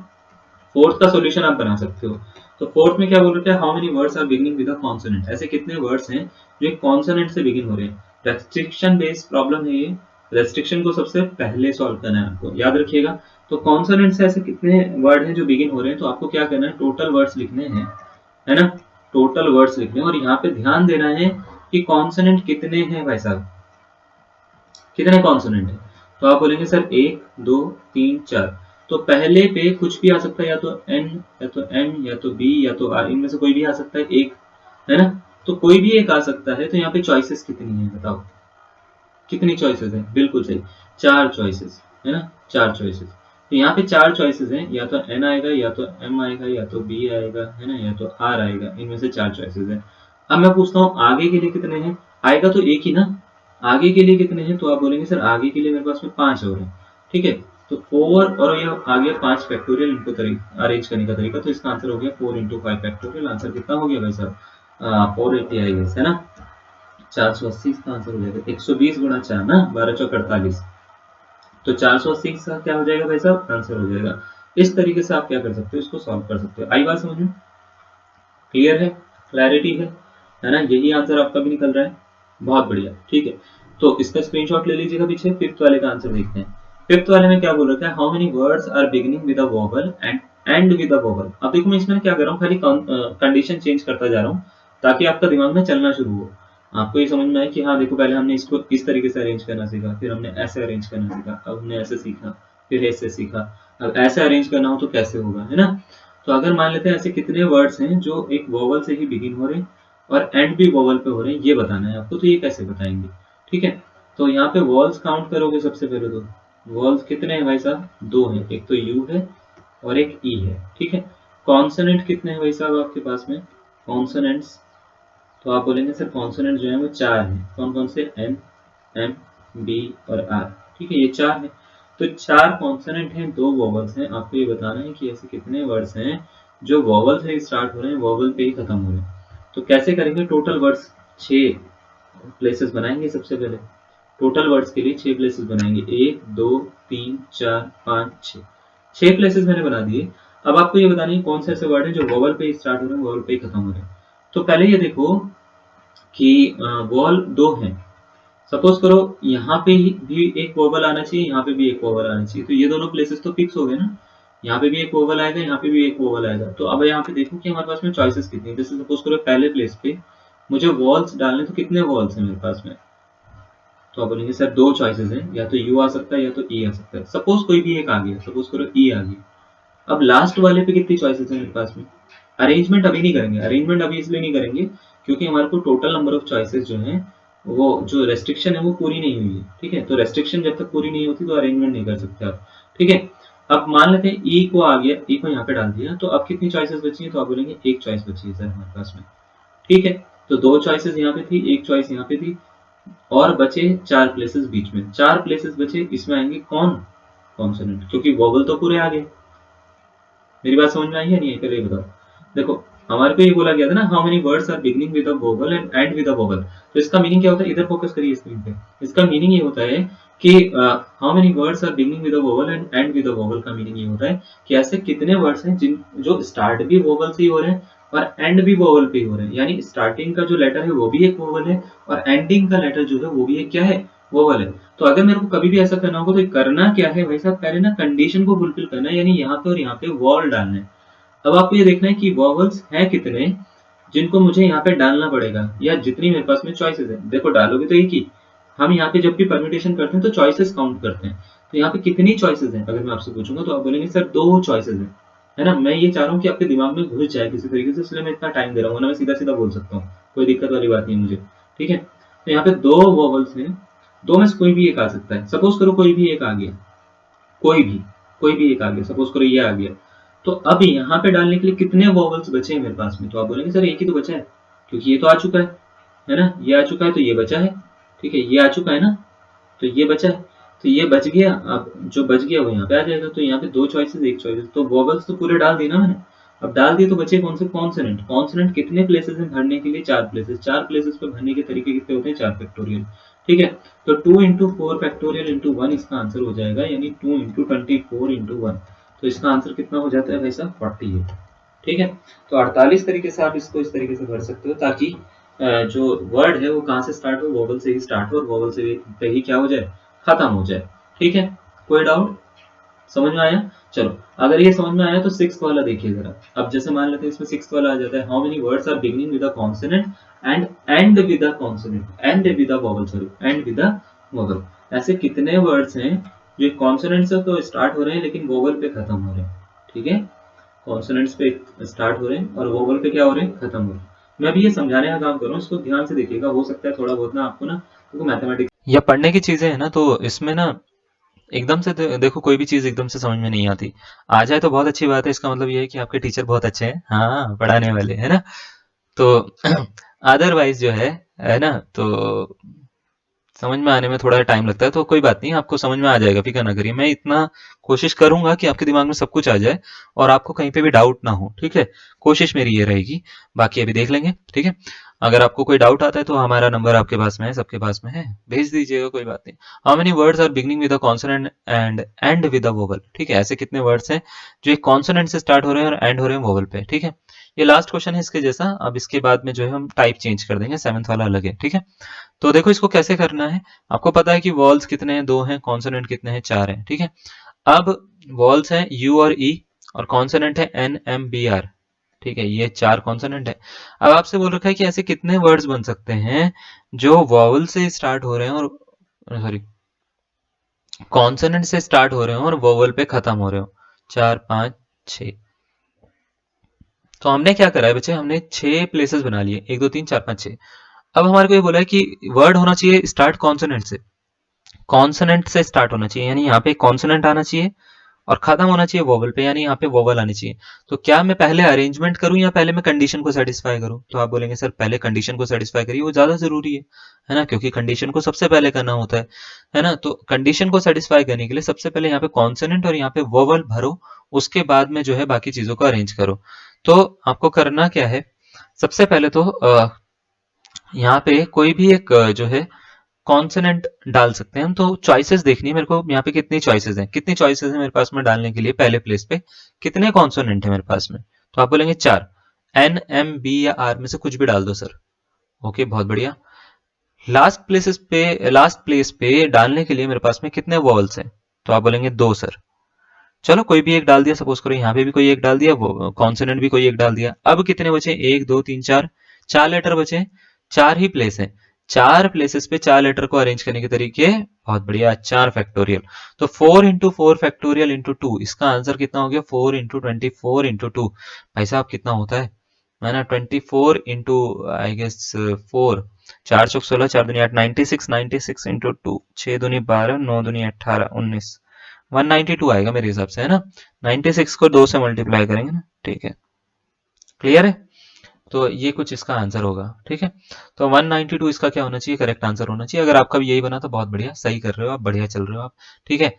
फोर्थ का सॉल्यूशन आप बना सकते हो। तो फोर्थ में क्या बोल रहे थे, how many words are beginning with a consonant, ऐसे कितने वर्ड्स हैं जो एक कॉन्सोनेंट से बिगिन हो रहे हैं। रेस्ट्रिक्शन बेस्ड प्रॉब्लम है ये, रेस्ट्रिक्शन को सबसे पहले सॉल्व करना है आपको, याद रखिएगा। तो कॉन्सोनेंट से ऐसे कितने वर्ड हैं जो बिगिन हो रहे हैं, तो आपको क्या करना है, टोटल वर्ड्स लिखने हैं, है ना, टोटल वर्ड्स लिखने हैं। और यहाँ पे ध्यान देना है कि कॉन्सोनेंट कितने हैं भाई साहब, कितने कॉन्सोनेंट है। तो आप बोलेंगे सर 1 2 3 4। तो पहले पे कुछ भी आ सकता है, या तो एन या तो एम या तो बी या तो आर, इनमें से कोई भी आ सकता है एक, है ना। तो कोई भी एक आ सकता है, तो यहाँ पे चॉइसेस कितनी है बताओ, कितनी चॉइसेस हैं? बिल्कुल सही, 4 चॉइसेस है ना, 4 चॉइसेस। तो यहाँ पे 4 चॉइसेस हैं, या तो n आएगा, या तो m आएगा, या तो b आएगा, है ना, या तो r आएगा। इनमें से 4 चॉइसेस हैं। अब मैं पूछता हूँ आगे के लिए कितने हैं? आएगा तो एक ही ना। आगे के लिए कितने हैं? तो आप बोलेंगे सर आगे के लिए मेरे पास में 5 और हैं। ठीक है, तो 4 और ये आ गया 5 फैक्टोरियल इनको अरेंज करने का तरीका। तो इसका आंसर हो गया 4 इंटू 5 फैक्टोरियल। आंसर कितना हो गया भाई साहब? 480 आई गेस, है ना। 480 इसका आंसर हो जाएगा। 120 गुणा 4 ना, 12 चौक 48। तो 480 का क्या हो जाएगा भाई साहब? आंसर हो जाएगा। इस तरीके से आप क्या कर सकते हो, इसको सॉल्व कर सकते हो। आई बात समझ में? क्लियर है? क्लैरिटी है ना? यही आंसर आपका भी निकल रहा है। बहुत बढ़िया, ठीक है। तो इसका स्क्रीनशॉट ले लीजिएगा पीछे। फिफ्थ वाले का आंसर देखते हैं। फिफ्थ वाले में क्या बोल रखा है? How many words are beginning with a vowel and with a vowel. अब देखो मैं इसमें क्या कर रहा हूँ, खाली कंडीशन चेंज करता जा रहा हूँ ताकि आपका दिमाग में चलना शुरू हो। आपको ये समझ में आए कि हाँ देखो, पहले हमने इसको इस तरीके से अरेंज करना सीखा, फिर हमने ऐसे अरेंज करना सीखा, अब हमने ऐसे सीखा, फिर ऐसे सीखा, अब ऐसे अरेंज करना हो तो कैसे होगा, है ना। तो अगर मान लेते हैं ऐसे कितने वर्ड्स हैं जो एक वोवल से ही बिगिन हो रहे हैं और एंड भी वोवल पे हो रहे हैं, ये बताना है आपको। तो ये कैसे बताएंगे? ठीक है, तो यहाँ पे वॉल्स काउंट करोगे सबसे पहले। तो वॉल्स कितने हैं भाई साहब? 2 हैं। एक तो यू है और एक ई है। ठीक है, कॉन्सोनेंट कितने हैं भाई साहब आपके पास में? कॉन्सोनेंट्स, तो आप बोलेंगे सर कॉन्सोनेंट जो है वो 4 हैं। कौन कौन से? एन, एम, बी और आर। ठीक है, ये 4 हैं। तो 4 कॉन्सोनेंट हैं, 2 वोवल्स हैं। आपको ये बताना है कि ऐसे कितने वर्ड्स हैं जो वोवल से स्टार्ट हो रहे हैं, वोवल पे ही खत्म हो रहे हैं। तो कैसे करेंगे? टोटल वर्ड्स 6 प्लेसेस बनाएंगे सबसे पहले। टोटल वर्ड्स के लिए 6 प्लेसेस बनाएंगे। 1 2 3 4 5 6, 6 प्लेसेस मैंने बना दिए। अब आपको ये बताना है कौन से ऐसे वर्ड हैं जो वोवल पे ही स्टार्ट हो रहे हैं, वोवल पे ही खत्म हो रहे हैं। तो पहले ये देखो कि वॉल 2 हैं। सपोज करो यहाँ पे भी एक वोवल आना चाहिए, यहाँ पे भी एक वोवल आना चाहिए। तो ये दोनों प्लेसेस तो फिक्स हो गए ना। यहाँ पे भी एक वोवल आएगा, यहाँ पे भी एक वोवल आएगा। तो अब यहाँ पे देखो कि हमारे पास में चॉइसेस कितनी है। जैसे सपोज करो पहले प्लेस पे मुझे वॉल्स डालने, तो कितने वॉल्स हैं मेरे पास में? तो आप बोलेंगे सर 2 चॉइसेस हैं, या तो यू आ सकता है या तो ई आ सकता है। सपोज कोई भी एक आ गया, सपोज करो ई आ गया। अब लास्ट वाले पे कितनी चॉइसेस हैं मेरे पास में? अरेंजमेंट अभी नहीं करेंगे। अरेंजमेंट अभी इसलिए नहीं करेंगे क्योंकि हमारे को टोटल नंबर ऑफ चॉइसेस जो है, वो जो रेस्ट्रिक्शन है वो पूरी नहीं हुई है। ठीक है, तो रेस्ट्रिक्शन जब तक पूरी नहीं होती तो अरेंजमेंट नहीं कर सकते आप। ठीक है, अब मान लेते हैं ई को आ गया, ई को यहाँ पे डाल दिया। तो अब कितनी चॉइसेस बची है? तो आप बोलेंगे एक चॉइस बची है सर हमारे पास में। ठीक है, तो 2 चॉइसेस यहाँ पे थी, एक चॉइस यहाँ पे थी, और बचे 4 प्लेसेस बीच में। 4 प्लेसेस बचे, इसमें आएंगे कौन? कॉन्सोनेंट, क्योंकि वोवल तो पूरे आ गए। मेरी बात समझ में आई है नहीं? पहले ये बताओ। देखो हमारे को ये बोला गया था ना, how many words are beginning with a vowel and and with a vowel. तो इसका मीनिंग क्या होता है? इधर फोकस करिए स्क्रीन पे। इसका मीनिंग ये होता है कि how many words are beginning with a vowel and and with a vowel का मीनिंग ये होता है कि ऐसे कितने वर्ड्स हैं जिन जो स्टार्ट भी वोवल से ही हो रहे हैं और एंड भी वोवल पे ही हो रहे हैं। यानी स्टार्टिंग का जो लेटर है वो भी एक वोवल है और एंडिंग का लेटर जो है वो भी एक क्या है? वोवल है। तो अगर मेरे को कभी भी ऐसा करना होगा तो करना क्या है भाई साहब? पहले ना कंडीशन को फुलफिल करना है, यानी यहाँ पे और यहाँ पे वॉल डालना है। अब आपको ये देखना है कि वॉवल्स हैं कितने जिनको मुझे यहाँ पे डालना पड़ेगा, या जितनी मेरे पास में चॉइसेस है। देखो डालोगे तो एक ही। हम यहाँ पे जब भी परम्यूटेशन करते हैं तो चॉइसेस काउंट करते हैं। तो यहाँ पे कितनी चॉइसेस हैं अगर मैं आपसे पूछूंगा, तो आप बोलेंगे सर 2 चॉइसेस हैं, है ना। मैं ये चाह रहा हूँ कि आपके दिमाग में घुस जाए किसी तरीके से, इसलिए मैं इतना टाइम दे रहा हूँ, वरना मैं सीधा सीधा बोल सकता हूँ, कोई दिक्कत वाली बात नहीं है मुझे। ठीक है, तो यहाँ पे 2 वॉवल्स हैं, 2 में से कोई भी एक आ सकता है। सपोज करो कोई भी एक आ गया, कोई भी कोई भी एक आ गया, सपोज करो ये आ गया। तो अब यहाँ पे डालने के लिए कितने वॉवल्स बचे हैं मेरे पास में? तो आप बोलेंगे सर एक ही तो बचा है, क्योंकि ये तो आ चुका है ना, ये आ चुका है तो ये बचा है। ठीक है, ये आ चुका है ना, तो ये बचा है, तो ये बच गया। अब जो बच गया वो यहाँ पे आ जाएगा। तो यहाँ पे 2 चॉइसेस, एक चॉइसेस, तो वॉवल्स तो पूरे डाल दिए ना मैंने। अब डाल दिए तो बचे कौन से? कॉन्सोनेंट। कॉन्सोनेंट कितने प्लेसेस में भरने के लिए? 4 प्लेसेस। 4 प्लेसेस पे भरने के तरीके कितने होते हैं? 4 फैक्टोरियल। ठीक है, तो 2 इंटू 4 फैक्टोरियल इंटू 1 इसका आंसर हो जाएगा, यानी 2 इंटू 24 इंटू 1। तो इसका आंसर कितना हो जाता है भाई साहब? 48। ठीक है, तो 48 तरीके से आप इसको इस तरीके से भर सकते हो ताकि जो वर्ड है वो कहाँ से स्टार्ट हो? वोवल से ही स्टार्ट हो और वोवल से पे ही क्या हो जाए? खत्म हो जाए। ठीक है, कोई डाउट? समझ में आया? चलो, अगर ये समझ में आया तो 6th वाला देखिए जरा। अब जैसे मान लेते हैं इसमें 6th वाला आ जाता है, how many words are beginning with a consonant and with a consonant and with a vowel, sorry, and with a vowel. ऐसे कितने वर्ड्स हैं जो कॉन्सोनेंट से तो स्टार्ट हो रहे हैं लेकिन वोवल पे खत्म हो रहे हैं? ठीक है, कॉन्सोनेंट्स पे स्टार्ट हो रहे हैं और वोवल पे क्या हो रहे हैं? खत्म हो रहे हैं। मैं भी ये समझाने का काम कर रहा हूँ, इसको ध्यान से देखिएगा। हो सकता है थोड़ा बहुत ना आपको ना, क्योंकि मैथमेटिक्स या पढ़ने की चीजें है ना, तो इसमें ना एकदम से देखो कोई भी चीज एकदम से समझ में नहीं आती। आ जाए तो बहुत अच्छी बात है, इसका मतलब ये है कि आपके टीचर बहुत अच्छे हैं, हाँ पढ़ाने वाले है ना। तो अदरवाइज जो है ना, तो समझ में आने में थोड़ा टाइम लगता है। तो कोई बात नहीं, आपको समझ में आ जाएगा, फिक्र ना करिए। मैं इतना कोशिश करूंगा कि आपके दिमाग में सब कुछ आ जाए और आपको कहीं पे भी डाउट ना हो, ठीक है। कोशिश मेरी ये रहेगी, बाकी अभी देख लेंगे, ठीक है। अगर आपको कोई डाउट आता है तो हमारा नंबर आपके पास में है, सबके पास में है, भेज दीजिएगा, कोई बात नहीं। How many words are beginning with a consonant and and with a vowel, ठीक है। ऐसे कितने वर्ड्स हैं जो एक कॉन्सोनेंट से स्टार्ट हो रहे हैं और एंड हो रहे हैं वोवल पे, ठीक है। ये लास्ट क्वेश्चन है इसके जैसा। अब इसके बाद में जो है हम टाइप चेंज कर देंगे, सेवंथ वाला अलग है, ठीक है। तो देखो इसको कैसे करना है। आपको पता है कि वॉल्स कितने हैं, 2 हैं, कॉन्सोनेंट कितने हैं, 4 हैं, ठीक है। अब वॉल्स हैं यू और ई, और कॉन्सोनेंट है एन एम बी आर, ठीक है। ये 4 कॉन्सोनेंट है। अब आपसे बोल रखा है कि ऐसे कितने वर्ड्स बन सकते हैं जो वॉवल से स्टार्ट हो रहे हैं और सॉरी कॉन्सोनेंट से स्टार्ट हो रहे हो और वोवल पे खत्म हो रहे हो। 4 5 6। तो हमने क्या करा है बच्चे, हमने 6 प्लेसेस बना लिए, 1 2 3 4 5 6। अब हमारे को ये बोला है कि वर्ड होना चाहिए स्टार्ट कॉन्सोनेंट से, कॉन्सोनेंट से स्टार्ट होना चाहिए, यानी यहाँ पे कॉन्सोनेंट आना चाहिए और खत्म होना चाहिए वोवल पे, यानी यहाँ पे वोवल आनी चाहिए। तो क्या मैं पहले अरेंजमेंट करूं या पहले मैं कंडीशन को सेटिस्फाई करूं? तो आप बोलेंगे सर पहले कंडीशन को सेटिस्फाई करिए, वो ज्यादा जरूरी है ना, क्योंकि कंडीशन को सबसे पहले करना होता है ना। तो कंडीशन को सेटिस्फाई करने के लिए सबसे पहले यहाँ पे कॉन्सोनेंट और यहाँ पे वोवल भरो, उसके बाद में जो है बाकी चीजों को अरेंज करो। तो आपको करना क्या है, सबसे पहले तो यहाँ पे कोई भी एक जो है कॉन्सोनेंट डाल सकते हैं हम। तो चॉइसेस देखनी है मेरे को, यहाँ पे कितनी चॉइसेस हैं, कितनी चॉइसेस हैं मेरे पास में डालने के लिए पहले प्लेस पे, कितने कॉन्सोनेंट है मेरे पास में। तो आप बोलेंगे 4, एन एम बी या आर में से कुछ भी डाल दो सर। ओके, बहुत बढ़िया। लास्ट प्लेस पे डालने के लिए मेरे पास में कितने वॉल्स हैं? तो आप बोलेंगे 2 सर। चलो कोई भी एक डाल दिया, सपोज करो यहाँ पे भी कोई एक डाल दिया, वो कॉन्सोनेंट भी कोई एक डाल दिया। अब कितने बचे? 1 2 3 4, 4 लेटर बचे, 4 ही प्लेस है। 4 प्लेसेस पे 4 लेटर को अरेंज करने के तरीके, बहुत बढ़िया, 4 फैक्टोरियल। तो 4 इंटू 4 फैक्टोरियल इंटू 2, इसका आंसर कितना हो गया? 4 इंटू 24 इंटू 2। भाई साहब कितना होता है ना, 24 इंटू आई गेस 4, 4 चौक 16, 4 दूनी 8, 96, 96 इंटू 2, 6 दूनी 12, 9 दूनी 18, 19, 192 आएगा मेरे हिसाब से, है ना। 96 को 2 से मल्टीप्लाई करेंगे ना, ठीक है, क्लियर है। तो ये कुछ इसका आंसर होगा, ठीक है। तो 192 इसका क्या होना चाहिए, करेक्ट आंसर होना चाहिए। अगर आपका भी यही बना तो बहुत बढ़िया, सही कर रहे हो आप, बढ़िया चल रहे हो आप, ठीक है।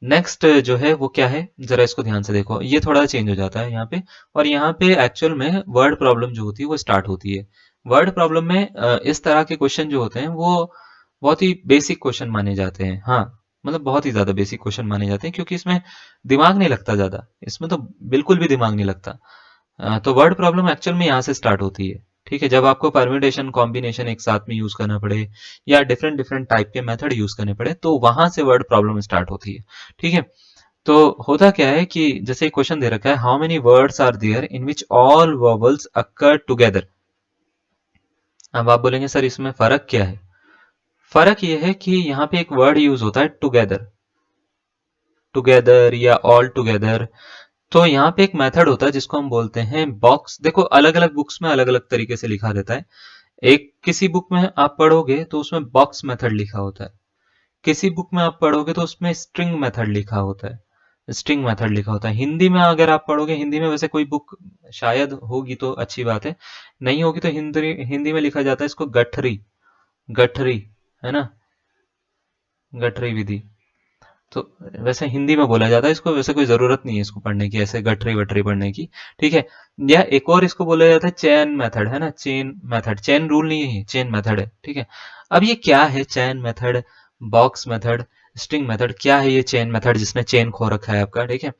नेक्स्ट जो है वो क्या है, जरा इसको ध्यान से देखो, ये थोड़ा चेंज हो जाता है यहाँ पे। और यहाँ पे एक्चुअल में वर्ड प्रॉब्लम जो होती है वो स्टार्ट होती है। वर्ड प्रॉब्लम में इस तरह के क्वेश्चन जो होते हैं वो बहुत ही बेसिक क्वेश्चन माने जाते हैं, हाँ, मतलब बहुत ही ज्यादा बेसिक क्वेश्चन माने जाते हैं, क्योंकि इसमें दिमाग नहीं लगता ज्यादा, इसमें तो बिल्कुल भी दिमाग नहीं लगता। तो वर्ड प्रॉब्लम एक्चुअल में यहाँ से स्टार्ट होती है, ठीक है। जब आपको परम्यूटेशन कॉम्बिनेशन एक साथ में यूज करना पड़े या डिफरेंट डिफरेंट टाइप के मेथड यूज करने पड़े, तो वहां से वर्ड प्रॉब्लम स्टार्ट होती है, ठीक है। तो होता क्या है कि जैसे एक क्वेश्चन दे रखा है, how many words are there in which all verbals occur together. अब आप बोलेंगे सर इसमें फर्क क्या है? फर्क यह है कि यहाँ पे एक वर्ड यूज होता है टुगेदर, टुगेदर या ऑल टुगेदर। तो यहाँ पे एक मेथड होता है जिसको हम बोलते हैं बॉक्स। देखो अलग अलग बुक्स में अलग अलग तरीके से लिखा रहता है। एक किसी बुक में आप पढ़ोगे तो उसमें बॉक्स मेथड लिखा होता है, किसी बुक में आप पढ़ोगे तो उसमें स्ट्रिंग मेथड लिखा होता है, स्ट्रिंग मेथड लिखा होता है। हिंदी में अगर आप पढ़ोगे, हिंदी में वैसे कोई बुक शायद होगी तो अच्छी बात है, नहीं होगी तो हिंदी हिंदी में लिखा जाता है इसको गठरी, गठरी, है ना, गठरी विधि। तो वैसे हिंदी में बोला जाता है इसको, वैसे कोई जरूरत नहीं है इसको पढ़ने की, ऐसे गठरी वठरी पढ़ने की, ठीक है। या एक और इसको बोला जाता है चेन मेथड, है ना, चेन मेथड, चेन रूल नहीं है, चेन मेथड है, ठीक है। अब ये क्या है chain method, box method, string method, क्या है ये चेन मेथड जिसने चेन खो रखा है आपका, ठीक है।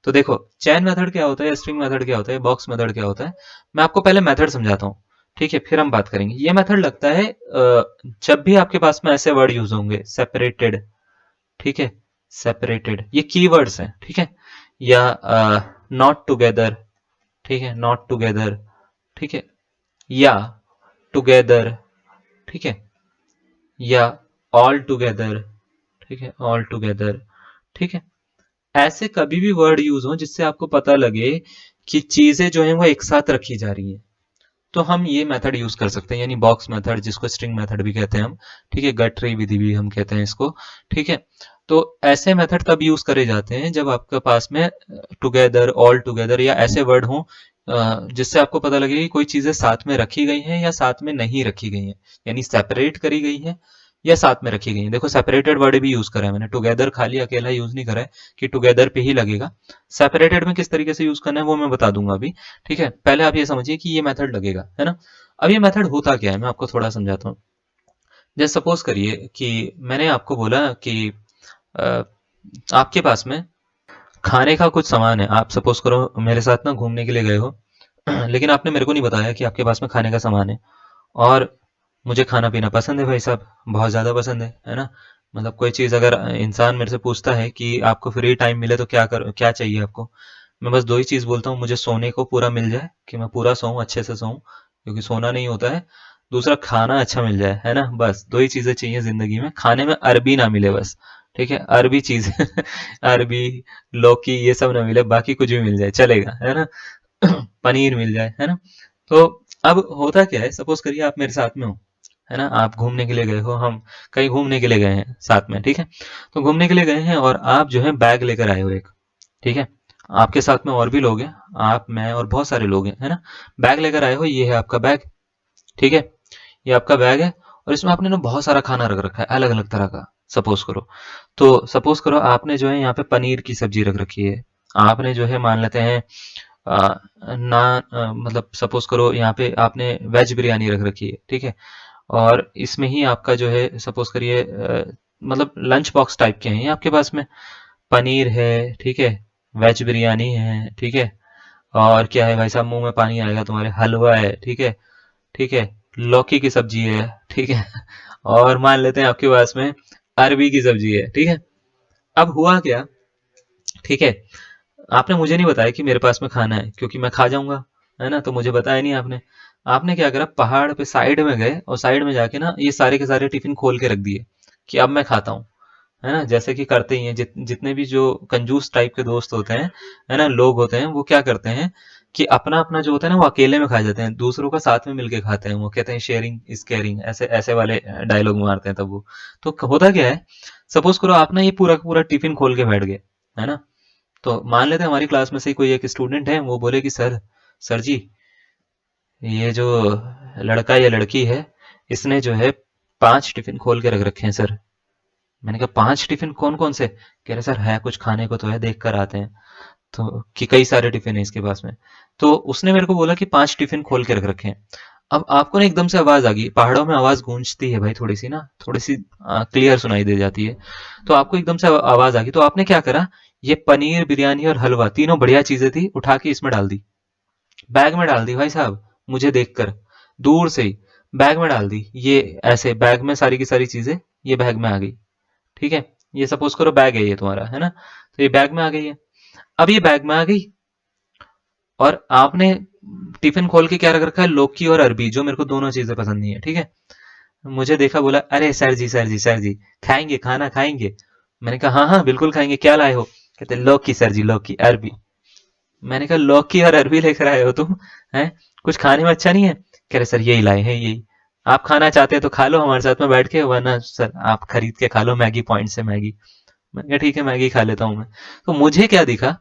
तो देखो चेन मेथड क्या होता है, स्ट्रिंग मेथड क्या होता है, बॉक्स मेथड क्या होता है, मैं आपको पहले मेथड समझाता हूँ, ठीक है, फिर हम बात करेंगे। ये मेथड लगता है जब भी आपके पास में ऐसे वर्ड यूज होंगे सेपरेटेड, ठीक है, सेपरेटेड, ये कीवर्ड्स हैं, ठीक है। या नॉट टुगेदर, ठीक है, नॉट टुगेदर, ठीक है, या टुगेदर, ठीक है, या ऑल टुगेदर, ठीक है, ऑल टुगेदर, ठीक है। ऐसे कभी भी वर्ड यूज हो जिससे आपको पता लगे कि चीजें जो हैं वो एक साथ रखी जा रही हैं, तो हम ये मेथड यूज कर सकते हैं, यानी बॉक्स मेथड, जिसको स्ट्रिंग मेथड भी कहते हैं हम, ठीक है, गट ट्री विधि भी हम कहते हैं इसको, ठीक है। तो ऐसे मेथड तब यूज करे जाते हैं जब आपके पास में टुगेदर, ऑल टुगेदर या ऐसे वर्ड हों जिससे आपको पता लगे कि कोई चीजें साथ में रखी गई हैं या साथ में नहीं रखी गई हैं, यानी सेपरेट करी गई हैं या साथ में रखी गई हैं। देखो सेपरेटेड वर्ड भी यूज करा है मैंने, टुगेदर खाली अकेला यूज नहीं करा है कि टुगेदर पे ही लगेगा। सेपरेटेड में किस तरीके से यूज करना है वो मैं बता दूंगा अभी, ठीक है। पहले आप ये समझिए कि ये मेथड लगेगा, है ना। अब ये मेथड होता क्या है, मैं आपको थोड़ा समझाता हूँ। जैसे सपोज करिए कि मैंने आपको बोला कि अ, आपके पास में खाने का कुछ सामान है, आप सपोज करो मेरे साथ ना घूमने के लिए गए हो लेकिन आपने मेरे को नहीं बताया कि आपके पास में खाने का सामान है। और मुझे खाना पीना पसंद है भाई साहब, बहुत ज़्यादा पसंद है ना। मतलब कोई चीज़ अगर इंसान मेरे से पूछता है कि आपको फ्री टाइम मिले तो क्या चाहिए आपको, मैं बस दो ही चीज़ बोलता हूँ, मुझे सोने को पूरा मिल जाए, कि मैं पूरा सोऊं, अच्छे से सोऊं, क्योंकि सोना नहीं होता है। दूसरा खाना अच्छा मिल जाए, है ना। बस दो ही चीज़ें चाहिए ज़िंदगी में, खाने में अरबी ना मिले बस, ठीक है, अरबी चीज़ अरबी, लौकी ये सब ना मिले, बाकी कुछ भी मिल जाए चलेगा, है ना। पनीर मिल जाए, है ना। तो अब होता क्या है, सपोज करिए आप मेरे साथ में हो, है ना, आप घूमने के लिए गए हो, हम कहीं घूमने के लिए गए हैं साथ में, ठीक है। तो घूमने के लिए गए हैं और आप जो है बैग लेकर आए हो एक, ठीक है। आपके साथ में और भी लोग हैं, आप, मैं और बहुत सारे लोग हैं, है ना। बैग लेकर आए हो, ये है आपका बैग, ठीक है। ये आपका बैग है और इसमें आपने ना बहुत सारा खाना रख रखा है अलग अलग तरह का। सपोज करो, तो सपोज करो आपने जो है यहाँ पे पनीर की सब्जी रख रखी है, आपने जो है मान लेते हैं नान, मतलब सपोज करो यहाँ पे आपने वेज बिरयानी रख रखी है, ठीक है। और इसमें ही आपका जो है सपोज करिए मतलब लंच बॉक्स टाइप के हैं ये आपके पास में, पनीर है, ठीक है, वेज बिरयानी है, ठीक है। और क्या है भाई साहब, मुंह में पानी आएगा तुम्हारे, हलवा है, ठीक है, ठीक है, लौकी की सब्जी है, ठीक है। और मान लेते हैं आपके पास में अरबी की सब्जी है, ठीक है। अब हुआ क्या, ठीक है, आपने मुझे नहीं बताया कि मेरे पास में खाना है, क्योंकि मैं खा जाऊंगा, है ना। तो मुझे बताया नहीं आपने। आपने क्या करा, पहाड़ पे साइड में गए और साइड में जाके ना ये सारे के सारे टिफिन खोल के रख दिए कि अब मैं खाता हूँ, है ना। जैसे कि करते ही हैं जितने भी जो कंजूस टाइप के दोस्त होते हैं, है ना, लोग होते हैं, वो क्या करते हैं कि अपना अपना जो होता है ना वो अकेले में खा जाते हैं, दूसरों का साथ में मिलके खाते हैं। वो कहते हैं शेयरिंग इज केयरिंग, ऐसे ऐसे वाले डायलॉग मारते हैं तब वो। तो होता क्या है, सपोज करो आप ना ये पूरा का पूरा टिफिन खोल के बैठ गए, है ना। तो मान लेते हैं हमारी क्लास में से कोई एक स्टूडेंट है, वो बोले कि सर जी, ये जो लड़का या लड़की है, इसने जो है 5 टिफिन खोल के रख रखे हैं सर। मैंने कहा 5 टिफिन, कौन कौन से, कह रहे सर है कुछ खाने को तो है, देख कर आते हैं। तो कि कई सारे टिफिन है इसके पास में। तो उसने मेरे को बोला कि 5 टिफिन खोल के रख रखे हैं। अब आपको ना एकदम से आवाज आ गई, पहाड़ों में आवाज गूंजती है भाई, थोड़ी सी ना, थोड़ी सी क्लियर सुनाई दे जाती है। तो आपको एकदम से आवाज आ गई, तो आपने क्या करा, ये पनीर बिरयानी और हलवा तीनों बढ़िया चीजें थी, उठा के इसमें डाल दी, बैग में डाल दी भाई साहब, मुझे देखकर दूर से ही बैग में डाल दी। ये ऐसे बैग में सारी की सारी चीजें ये बैग में आ गई, ठीक है। ये सपोज करो बैग है ये तुम्हारा, है ना। तो ये बैग में आ गई है। अब ये बैग में आ गई और आपने टिफिन खोल के क्या रख रखा है, लौकी और अरबी, जो मेरे को दोनों चीजें पसंद नहीं है, ठीक है। मुझे देखा, बोला अरे सर जी सर जी सर जी, खाएंगे खाना खाएंगे। मैंने कहा हाँ हाँ बिल्कुल खाएंगे, क्या लाए हो, कहते लौकी सर जी, लौकी अरबी। मैंने कहा लौकी और अरबी लेकर आए हो तुम, हैं, कुछ खाने में अच्छा नहीं है, कह रहे सर यही लाए हैं यही, आप खाना चाहते हैं तो खा लो हमारे साथ में बैठ के, वरना सर आप खरीद के खा लो मैगी पॉइंट से मैगी। मैंने कहा ठीक है मैगी खा लेता हूँ मैं। तो मुझे क्या दिखा,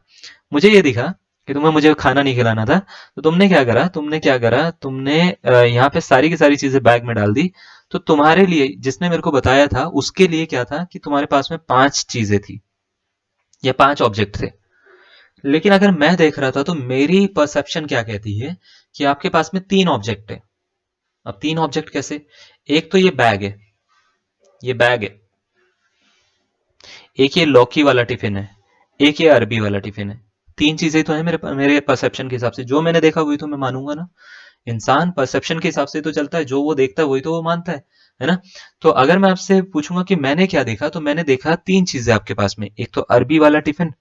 मुझे ये दिखा कि तुम्हें मुझे खाना नहीं खिलाना था, तो तुमने क्या करा, तुमने यहाँ पे सारी की सारी चीजें बैग में डाल दी। तो तुम्हारे लिए, जिसने मेरे को बताया था, उसके लिए क्या था कि तुम्हारे पास में 5 चीजें थी या 5 ऑब्जेक्ट थे। लेकिन अगर मैं देख रहा था तो मेरी परसेप्शन क्या कहती है कि आपके पास में 3 ऑब्जेक्ट है। अब 3 ऑब्जेक्ट कैसे, एक तो ये बैग है, ये बैग है, एक ये लौकी वाला टिफिन है, एक ये अरबी वाला टिफिन है। 3 चीजें तो है मेरे मेरे परसेप्शन के हिसाब से, जो मैंने देखा वही तो मैं मानूंगा ना। इंसान परसेप्शन के हिसाब से तो चलता है, जो वो देखता है वही तो वो मानता है ना। तो अगर मैं आपसे पूछूंगा कि मैंने क्या देखा, तो मैंने देखा 3 चीजें आपके पास में, एक तो अरबी वाला टिफिन,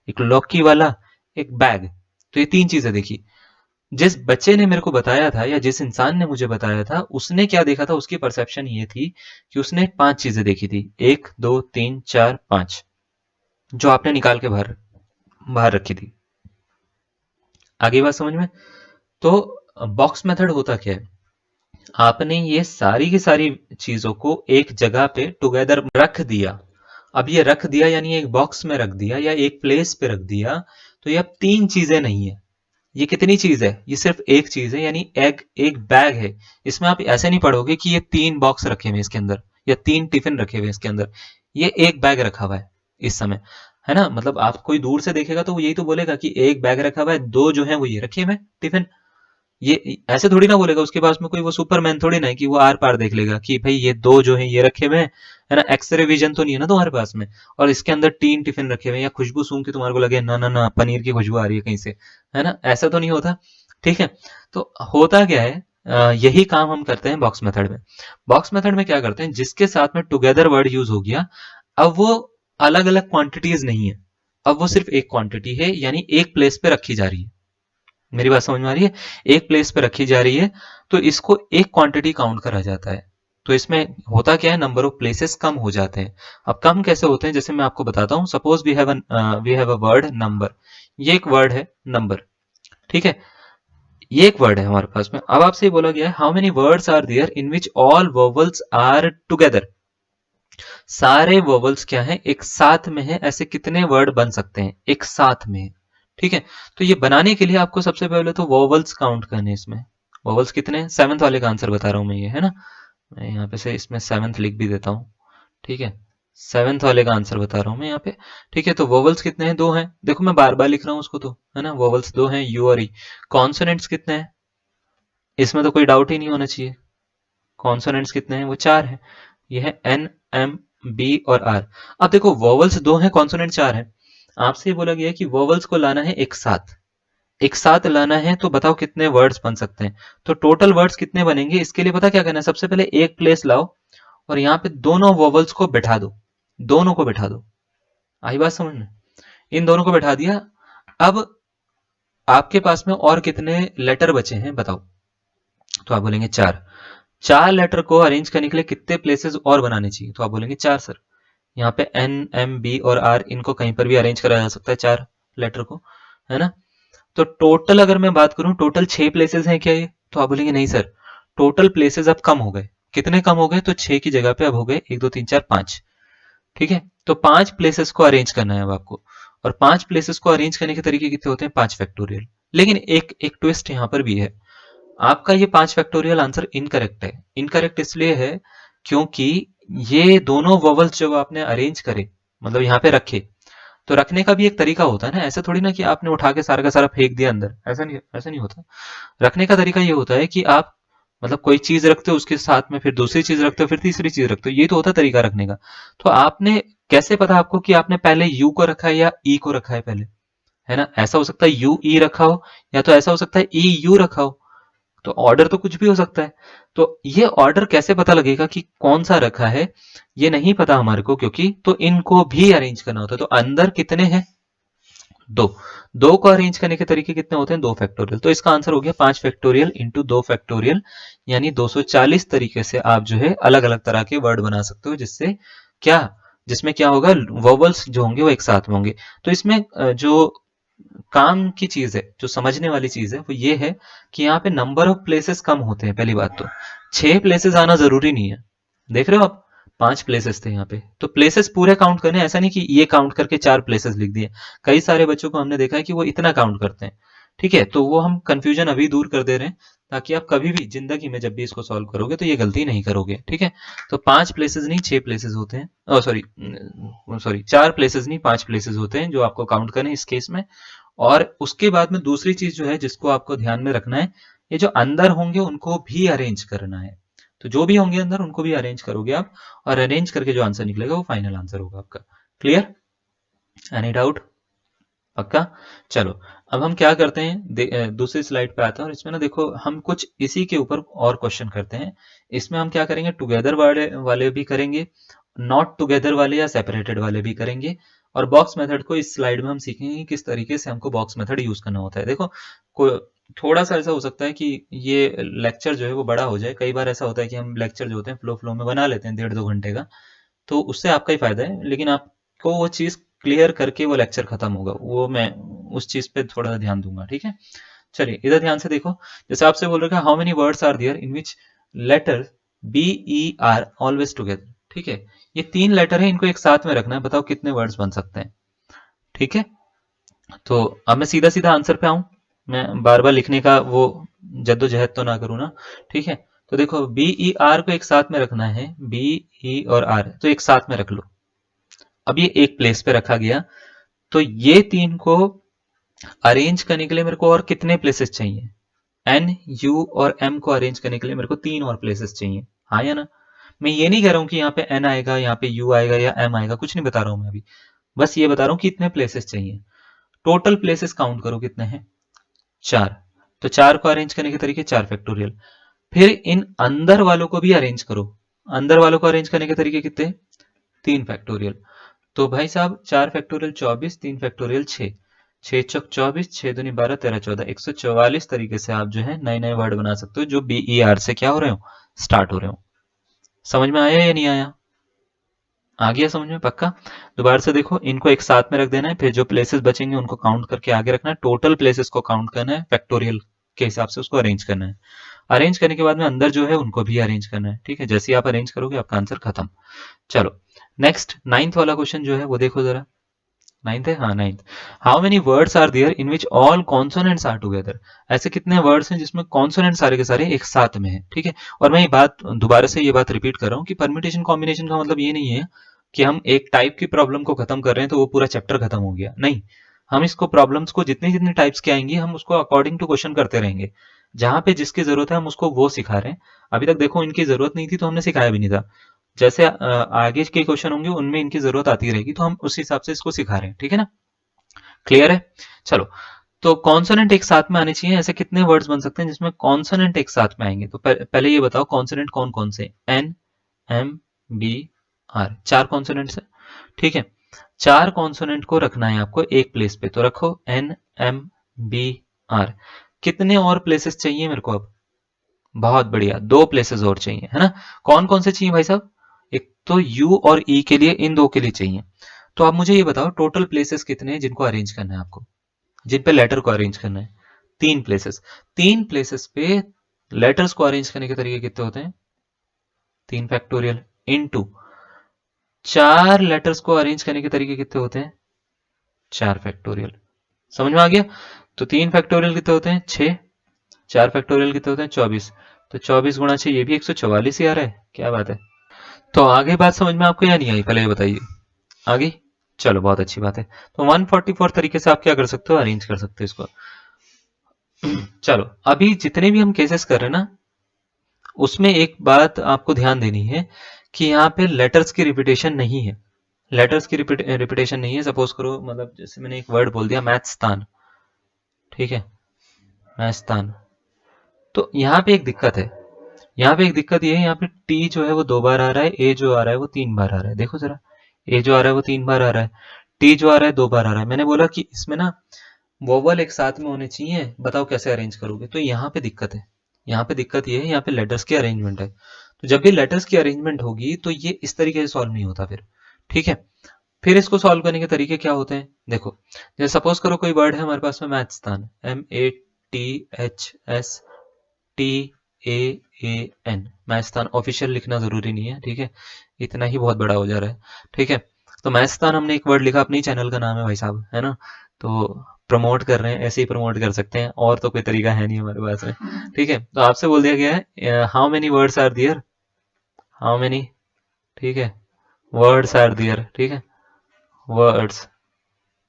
एक लौकी वाला, एक बैग। तो ये 3 चीजें देखी। जिस बच्चे ने मेरे को बताया था या जिस इंसान ने मुझे बताया था, उसने क्या देखा था, उसकी परसेप्शन ये थी कि उसने 5 चीजें देखी थी, 1 2 3 4 5, जो आपने निकाल के बाहर बाहर रखी थी। आगे बात समझ में। तो बॉक्स मेथड होता क्या है, आपने ये सारी की सारी चीजों को एक जगह पे टुगेदर रख दिया। अब ये रख दिया यानी एक बॉक्स में रख दिया या एक प्लेस पे रख दिया, तो ये अब तीन चीजें नहीं है, ये कितनी चीज है, ये सिर्फ एक चीज है, यानी एक बैग है। इसमें आप ऐसे नहीं पढ़ोगे कि ये 3 बॉक्स रखे हुए हैं इसके अंदर या 3 टिफिन रखे हुए हैं इसके अंदर, ये एक बैग रखा हुआ है इस समय, है ना। मतलब आप कोई दूर से देखेगा तो वो यही तो बोलेगा कि एक बैग रखा हुआ है, दो जो है वो ये रखे हुए हैं टिफिन। ये ऐसे थोड़ी ना बोलेगा, उसके पास में कोई वो सुपरमैन थोड़ी ना है कि वो आर पार देख लेगा कि भाई ये दो जो है ये रखे हुए हैं, है ना। एक्सरे विजन तो नहीं है ना तुम्हारे पास में, और इसके अंदर 3 टिफिन रखे हुए हैं, या खुशबू सूंघ के तुम्हारे को लगे ना ना ना पनीर की खुशबू आ रही है कहीं से, है ना, ऐसा तो नहीं होता। ठीक है, तो होता क्या है, यही काम हम करते हैं बॉक्स मेथड में। बॉक्स मेथड में क्या करते हैं, जिसके साथ में टुगेदर वर्ड यूज हो गया, अब वो अलग अलग क्वांटिटीज नहीं है, अब वो सिर्फ एक क्वांटिटी है, यानी एक प्लेस पे रखी जा रही है। मेरी बात समझ में आ रही है, एक प्लेस पे रखी जा रही है, तो इसको एक क्वांटिटी काउंट करा जाता है। तो इसमें होता क्या है, नंबर ऑफ प्लेसेस कम हो जाते हैं। अब कम कैसे होते हैं, जैसे मैं आपको बताता हूं, suppose we have a word number, ये एक वर्ड है नंबर, ठीक है, ये एक वर्ड है हमारे पास में। अब आपसे बोला गया है how many words are there in which all vowels are together, सारे वोवल्स क्या हैं, एक साथ में है, ऐसे कितने वर्ड बन सकते हैं एक साथ में। ठीक है, तो ये बनाने के लिए आपको सबसे पहले तो वोवल्स काउंट करने हैं इसमें। वोवल्स कितने हैं, सेवंथ वाले का आंसर बता रहा हूं मैं, ये है ना, मैं यहाँ पे से इसमें सेवंथ लिख भी देता हूँ। ठीक है, सेवंथ वाले का आंसर बता रहा हूँ मैं यहाँ पे। ठीक है, तो वोवल्स कितने हैं, दो हैं, देखो मैं बार बार लिख रहा हूँ उसको तो, है ना, वोवल्स दो हैं, यू और ई। कॉन्सोनेंट्स कितने हैं, इसमें तो कोई डाउट ही नहीं होना चाहिए, कॉन्सोनेंट्स कितने हैं, वो चार हैं, ये है एन, एम, बी और आर। अब देखो वोवल्स दो हैं, कॉन्सोनेंट चार है, आपसे बोला गया है कि वोवल्स को लाना है एक साथ, एक साथ लाना है, तो बताओ कितने वर्ड्स बन सकते हैं। तो टोटल वर्ड्स कितने बनेंगे, इसके लिए पता क्या करना है, सबसे पहले एक प्लेस लाओ और यहाँ पे दोनों वोवल्स को बैठा दो, दोनों को बैठा दो। आई बात समझ में, इन दोनों को बैठा दिया। अब आपके पास में और कितने लेटर बचे हैं बताओ, तो आप बोलेंगे चार। चार लेटर को अरेंज करने के लिए कितने प्लेसेस और बनाने चाहिए, तो आप बोलेंगे चार सर। यहाँ पे एन, एम, बी और आर, इनको कहीं पर भी अरेंज करा जा सकता है चार लेटर को, है ना। तो टोटल अगर मैं बात करूं, टोटल 6 प्लेसेस हैं क्या ये, तो आप बोलेंगे नहीं सर, टोटल प्लेसेस अब कम हो गए। कितने कम हो गए, तो 6 की जगह पे अब हो गए 1 2 3 4 5। ठीक है, तो 5 प्लेसेस को अरेंज करना है अब आपको, और 5 प्लेसेस को अरेंज करने के तरीके कितने होते हैं, 5 फैक्टोरियल। लेकिन एक एक ट्विस्ट यहाँ पर भी है, आपका ये 5 फैक्टोरियल आंसर इनकरेक्ट है। इनकरेक्ट इसलिए है क्योंकि ये दोनों वोवल्स जब आपने अरेंज करे, मतलब यहाँ पे रखे, तो रखने का भी एक तरीका होता है ना, ऐसा थोड़ी ना कि आपने उठा के सारा का सारा फेंक दिया अंदर, ऐसा नहीं होता। रखने का तरीका ये होता है कि आप मतलब कोई चीज रखते हो, उसके साथ में फिर दूसरी चीज रखते हो, फिर तीसरी चीज रखते हो, ये तो होता है तरीका रखने का। तो आपने कैसे पता आपको कि आपने पहले यू को रखा है या ई को रखा है पहले, है ना। ऐसा हो सकता है यू ई रखा हो, या तो ऐसा हो सकता है ई यू रखा हो, तो ऑर्डर तो कुछ भी हो सकता है। तो ये ऑर्डर कैसे पता लगेगा कि कौन सा रखा है, ये नहीं पता हमारे को, क्योंकि तो इनको भी अरेंज करना होता है। तो अंदर कितने हैं, दो, दो को अरेंज करने के तरीके कितने होते हैं, 2 फैक्टोरियल। तो इसका आंसर हो गया 5 फैक्टोरियल इंटू 2 फैक्टोरियल, यानी 240 तरीके से आप जो है अलग अलग तरह के वर्ड बना सकते हो, जिससे क्या, जिसमें क्या होगा, वोवल्स जो होंगे वो एक साथ में होंगे। तो इसमें जो काम की चीज है, जो समझने वाली चीज है, वो ये है कि यहाँ पे नंबर ऑफ प्लेसेस कम होते हैं। पहली बात तो 6 प्लेसेस आना जरूरी नहीं है, देख रहे हो आप, 5 प्लेसेस थे यहाँ पे, तो प्लेसेस पूरे काउंट करने, ऐसा नहीं कि ये काउंट करके 4 प्लेसेस लिख दिए। कई सारे बच्चों को हमने देखा है कि वो इतना काउंट करते हैं। ठीक है, तो वो हम कंफ्यूजन अभी दूर कर दे रहे हैं, ताकि आप कभी भी जिंदगी में जब भी इसको सॉल्व करोगे तो ये गलती नहीं करोगे। ठीक है, तो 5 प्लेसेस नहीं 6 प्लेसेस होते हैं, सॉरी सॉरी 4 प्लेसेस नहीं 5 प्लेसेस होते हैं जो आपको काउंट करने इस केस में। और उसके बाद में दूसरी चीज जो है जिसको आपको ध्यान में रखना है, ये जो अंदर होंगे उनको भी अरेंज करना है। तो जो भी होंगे अंदर उनको भी अरेंज करोगे आप, और अरेंज करके जो आंसर निकलेगा वो फाइनल आंसर होगा आपका। क्लियर, एनी डाउट, पक्का। चलो, अब हम क्या करते हैं, दूसरी स्लाइड पे आते हैं, और इसमें ना देखो हम कुछ इसी के ऊपर और क्वेश्चन करते हैं। इसमें हम क्या करेंगे, टुगेदर वाले वाले भी करेंगे, नॉट टुगेदर वाले या सेपरेटेड वाले भी करेंगे, और बॉक्स मेथड को इस स्लाइड में हम सीखेंगे कि किस तरीके से हमको बॉक्स मेथड यूज करना होता है। देखो थोड़ा सा ऐसा हो सकता है कि ये लेक्चर जो है वो बड़ा हो जाए, कई बार ऐसा होता है कि हम लेक्चर जो होते हैं फ्लो फ्लो में बना लेते हैं 1.5 2 घंटे का, तो उससे आपका ही फायदा है, लेकिन आपको वो चीज क्लियर करके वो लेक्चर खत्म होगा, वो मैं उस चीज पे थोड़ा सा ध्यान दूंगा। ठीक है, चलिए इधर ध्यान से देखो, जैसे आपसे बोल रखा है how many words are there in which letter B E are always together. ठीक है, ये 3 लेटर है, इनको एक साथ में रखना है, बताओ कितने वर्ड्स बन सकते हैं। ठीक है, तो अब मैं सीधा सीधा आंसर पे आऊं, मैं बार बार लिखने का वो जद्दोजहद तो ना करूं ना। ठीक है, तो देखो बी ई आर को एक साथ में रखना है, बी ई और आर तो एक साथ में रख लो। अब ये एक प्लेस पे रखा गया, तो ये 3 को अरेंज करने के लिए मेरे को और कितने प्लेसेस चाहिए? एन, यू और एम को अरेंज करने के लिए मेरे को 3 और प्लेसेस चाहिए, हाँ या ना? मैं ये नहीं कह रहा हूं कि यहाँ पे एन आएगा, यहाँ पे यू आएगा या एम आएगा, कुछ नहीं बता रहा हूं मैं अभी, बस ये बता रहा हूं कि इतने प्लेसेस चाहिए। टोटल प्लेसेस काउंट करो कितने हैं, 4। तो 4 को अरेंज करने के तरीके 4 फैक्टोरियल। फिर इन अंदर वालों को भी अरेंज करो, अंदर वालों को अरेंज करने के तरीके कितने, 3 फैक्टोरियल। तो भाई साहब 4 फैक्टोरियल 24, 3 फैक्टोरियल 6, 6 चौक 24, 6 दूनी 12, 13 14, 144 तरीके से आप जो है नए नए वर्ड बना सकते हो जो बी ई आर से क्या हो रहे हो, स्टार्ट हो रहे हो। समझ में आया या नहीं आया? आ गया समझ में पक्का? दोबारा से देखो, इनको एक साथ में रख देना है, फिर जो प्लेसेस बचेंगे उनको काउंट करके आगे रखना है, टोटल प्लेसेस को काउंट करना है, फैक्टोरियल के हिसाब से उसको अरेंज करना है। अरेंज करने के बाद में अंदर जो है उनको भी अरेंज करना है। ठीक है, जैसे ही आप अरेंज करोगे आपका आंसर खत्म। चलो नेक्स्ट 9th वाला क्वेश्चन जो है वो देखो जरा। 9th है, हाँ 9th। How many words are there in which all consonants are together. ऐसे कितने वर्ड्स हैं जिसमें कॉन्सोनेंट सारे के सारे एक साथ में है। ठीक है, और मैं ये बात दोबारा से ये बात रिपीट कर रहा हूँ कि परम्यूटेशन कॉम्बिनेशन का मतलब ये नहीं है कि हम एक टाइप की प्रॉब्लम को खत्म कर रहे हैं तो वो पूरा चैप्टर खत्म हो गया, नहीं। हम इसको प्रॉब्लम्स को जितनी जितनी टाइप्स की आएंगी हम उसको अकॉर्डिंग टू क्वेश्चन करते रहेंगे, जहां पे जिसकी जरूरत है हम उसको वो सिखा रहे हैं। अभी तक देखो इनकी जरूरत नहीं थी तो हमने सिखाया भी नहीं था, जैसे आगे के क्वेश्चन होंगे उनमें इनकी जरूरत आती रहेगी तो हम उस हिसाब से इसको सिखा रहे हैं। ठीक है ना, क्लियर है? चलो, तो कॉन्सोनेंट एक साथ में आने चाहिए, ऐसे कितने वर्ड्स बन सकते हैं जिसमें कॉन्सोनेंट एक साथ में आएंगे? तो पहले ये बताओ कॉन्सोनेंट कौन कौन से, N, M, B, R, 4 consonants है। ठीक है, 4 कॉन्सोनेंट को रखना है आपको एक प्लेस पे, तो रखो एन, एम, बी, आर। कितने और प्लेसेस चाहिए मेरे को अब? बहुत बढ़िया, 2 प्लेसेस और चाहिए, है ना? कौन कौन से चाहिए भाई साहब? एक तो यू और ई के लिए, इन 2 के लिए चाहिए। तो आप मुझे ये बताओ टोटल प्लेसेस कितने हैं जिनको अरेंज करना है आपको, जिन पे लेटर को अरेंज करना है? 3 प्लेसेस। 3 प्लेसेस पे लेटर्स को अरेंज करने के तरीके कितने होते हैं? 3 फैक्टोरियल इनटू 4 लेटर्स को अरेंज करने के तरीके कितने होते हैं? 4 फैक्टोरियल। समझ में आ गया? तो 3 फैक्टोरियल कितने होते हैं? 6। 4 फैक्टोरियल कितने होते हैं? 24। तो 24 गुणा 6, ये भी 144 ही आ रहा है, क्या बात है। तो आगे बात समझ में आपको या नहीं आई, पहले ये बताइए। आ गई? चलो बहुत अच्छी बात है। तो 144 तरीके से आप क्या कर सकते हो, अरेंज कर सकते हो इसको। चलो अभी जितने भी हम केसेस कर रहे हैं ना, उसमें एक बात आपको ध्यान देनी है कि यहाँ पे लेटर्स की रिपीटेशन नहीं है। लेटर्स की रिपीटेशन नहीं है। सपोज करो, मतलब जैसे मैंने एक वर्ड बोल दिया मैथस्तान, ठीक है, मैथस्तान, तो यहाँ पे एक दिक्कत है। यहाँ पे एक दिक्कत ये है, यहाँ पे टी जो है वो 2 बार आ रहा है, ए जो आ रहा है वो 3 बार आ रहा है। देखो जरा, ए जो आ रहा है वो 3 बार आ रहा है, टी जो आ रहा है 2 बार आ रहा है। मैंने बोला कि इसमें ना वोवल एक साथ में होने चाहिए, बताओ कैसे अरेंज करोगे? तो यहाँ पे दिक्कत है। यहाँ पे दिक्कत ये है, यहाँ पे लेटर्स की अरेंजमेंट है। तो जब भी लेटर्स की अरेंजमेंट होगी तो ये इस तरीके से सॉल्व नहीं होता फिर। ठीक है, फिर इसको सॉल्व करने के तरीके क्या होते हैं, देखो। जैसे सपोज करो कोई वर्ड है हमारे पास में मैथस्तान, MATHSTAAN, मैथस्तान। ऑफिशियल लिखना जरूरी नहीं है, ठीक है, इतना ही बहुत बड़ा हो जा रहा है। ठीक है, तो मैथस्तान हमने एक वर्ड लिखा, अपनी चैनल का नाम है भाई साहब, है ना, तो प्रमोट कर रहे हैं, ऐसे ही प्रमोट कर सकते हैं, और तो कोई तरीका है नहीं हमारे पास में। ठीक है, तो आपसे बोल दिया गया है how many words are there, how many, ठीक है, वर्ड्स आर दियर, ठीक है, वर्ड्स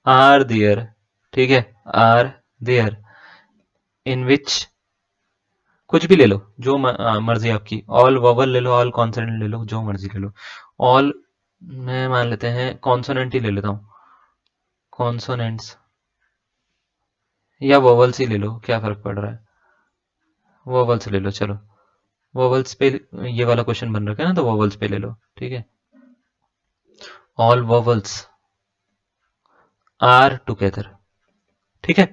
आर दियर, ठीक है, आर दियर इन विच, कुछ भी ले लो, जो मर्जी आपकी, ऑल वोवल ले लो, ऑल कॉन्सोनेंट ले लो, जो मर्जी ले लो। ऑल मैं मान लेते हैं कॉन्सोनेंट ही ले लेता हूँ, कॉन्सोनेंट्स, या वोवल्स ही ले लो, क्या फर्क पड़ रहा है, वोवल्स ले लो। चलो वोवल्स पे ये वाला क्वेश्चन बन रखा है ना, तो वोवल्स पे ले लो, ठीक है, ऑल वोवल्स आर टुगेदर। ठीक है,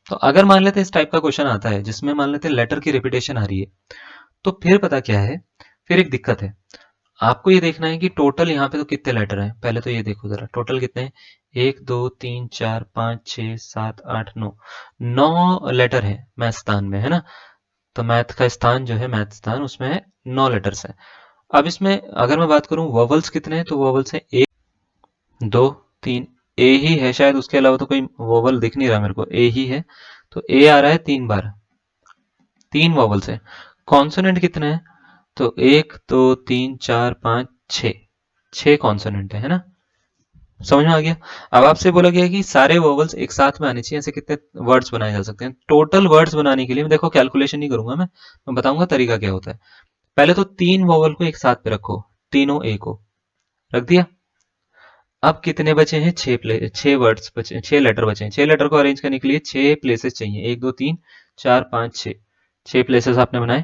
तो अगर मान लेते हैं इस टाइप का क्वेश्चन आता है जिसमें मान लेते हैं लेटर की रिपीटेशन आ रही है, तो फिर पता क्या है, फिर एक दिक्कत है। आपको ये देखना है कि टोटल यहाँ पे तो कितने लेटर हैं, पहले तो ये देखो जरा टोटल कितने हैं, 1 2 3 4 5 6 7 8 9 9 लेटर है मैथ स्थान में, है ना। तो मैथ का स्थान जो है, मैथ स्थान, उसमें है 9 लेटर्स है। अब इसमें अगर मैं बात करूं वोवल्स कितने हैं, तो वोवल्स है 1 2 3। ए ही है शायद, उसके अलावा तो कोई वोवल दिख नहीं रहा मेरे को, ए ही है। तो ए आ रहा है 3 बार, 3 वोवल्स है। कॉन्सोनेंट कितने हैं, तो 1 2 3 4 5 6, 6 कॉन्सोनेंट है ना। समझ में आ गया। अब आपसे बोला गया कि सारे वोवल्स एक साथ में आने चाहिए, ऐसे कितने वर्ड्स बनाए जा सकते हैं। टोटल वर्ड्स बनाने के लिए मैं देखो कैलकुलेशन नहीं करूंगा, मैं बताऊंगा तरीका क्या होता है। पहले तो 3 वोवल को एक साथ पे रखो, तीनों ए को रख दिया। अब कितने बचे हैं, 6 वर्ड्स बचे, 6 लेटर बचे हैं। 6 लेटर को अरेंज करने के लिए 6 प्लेसेस चाहिए, 1 2 3 4 5 6, 6 प्लेसेस आपने बनाए।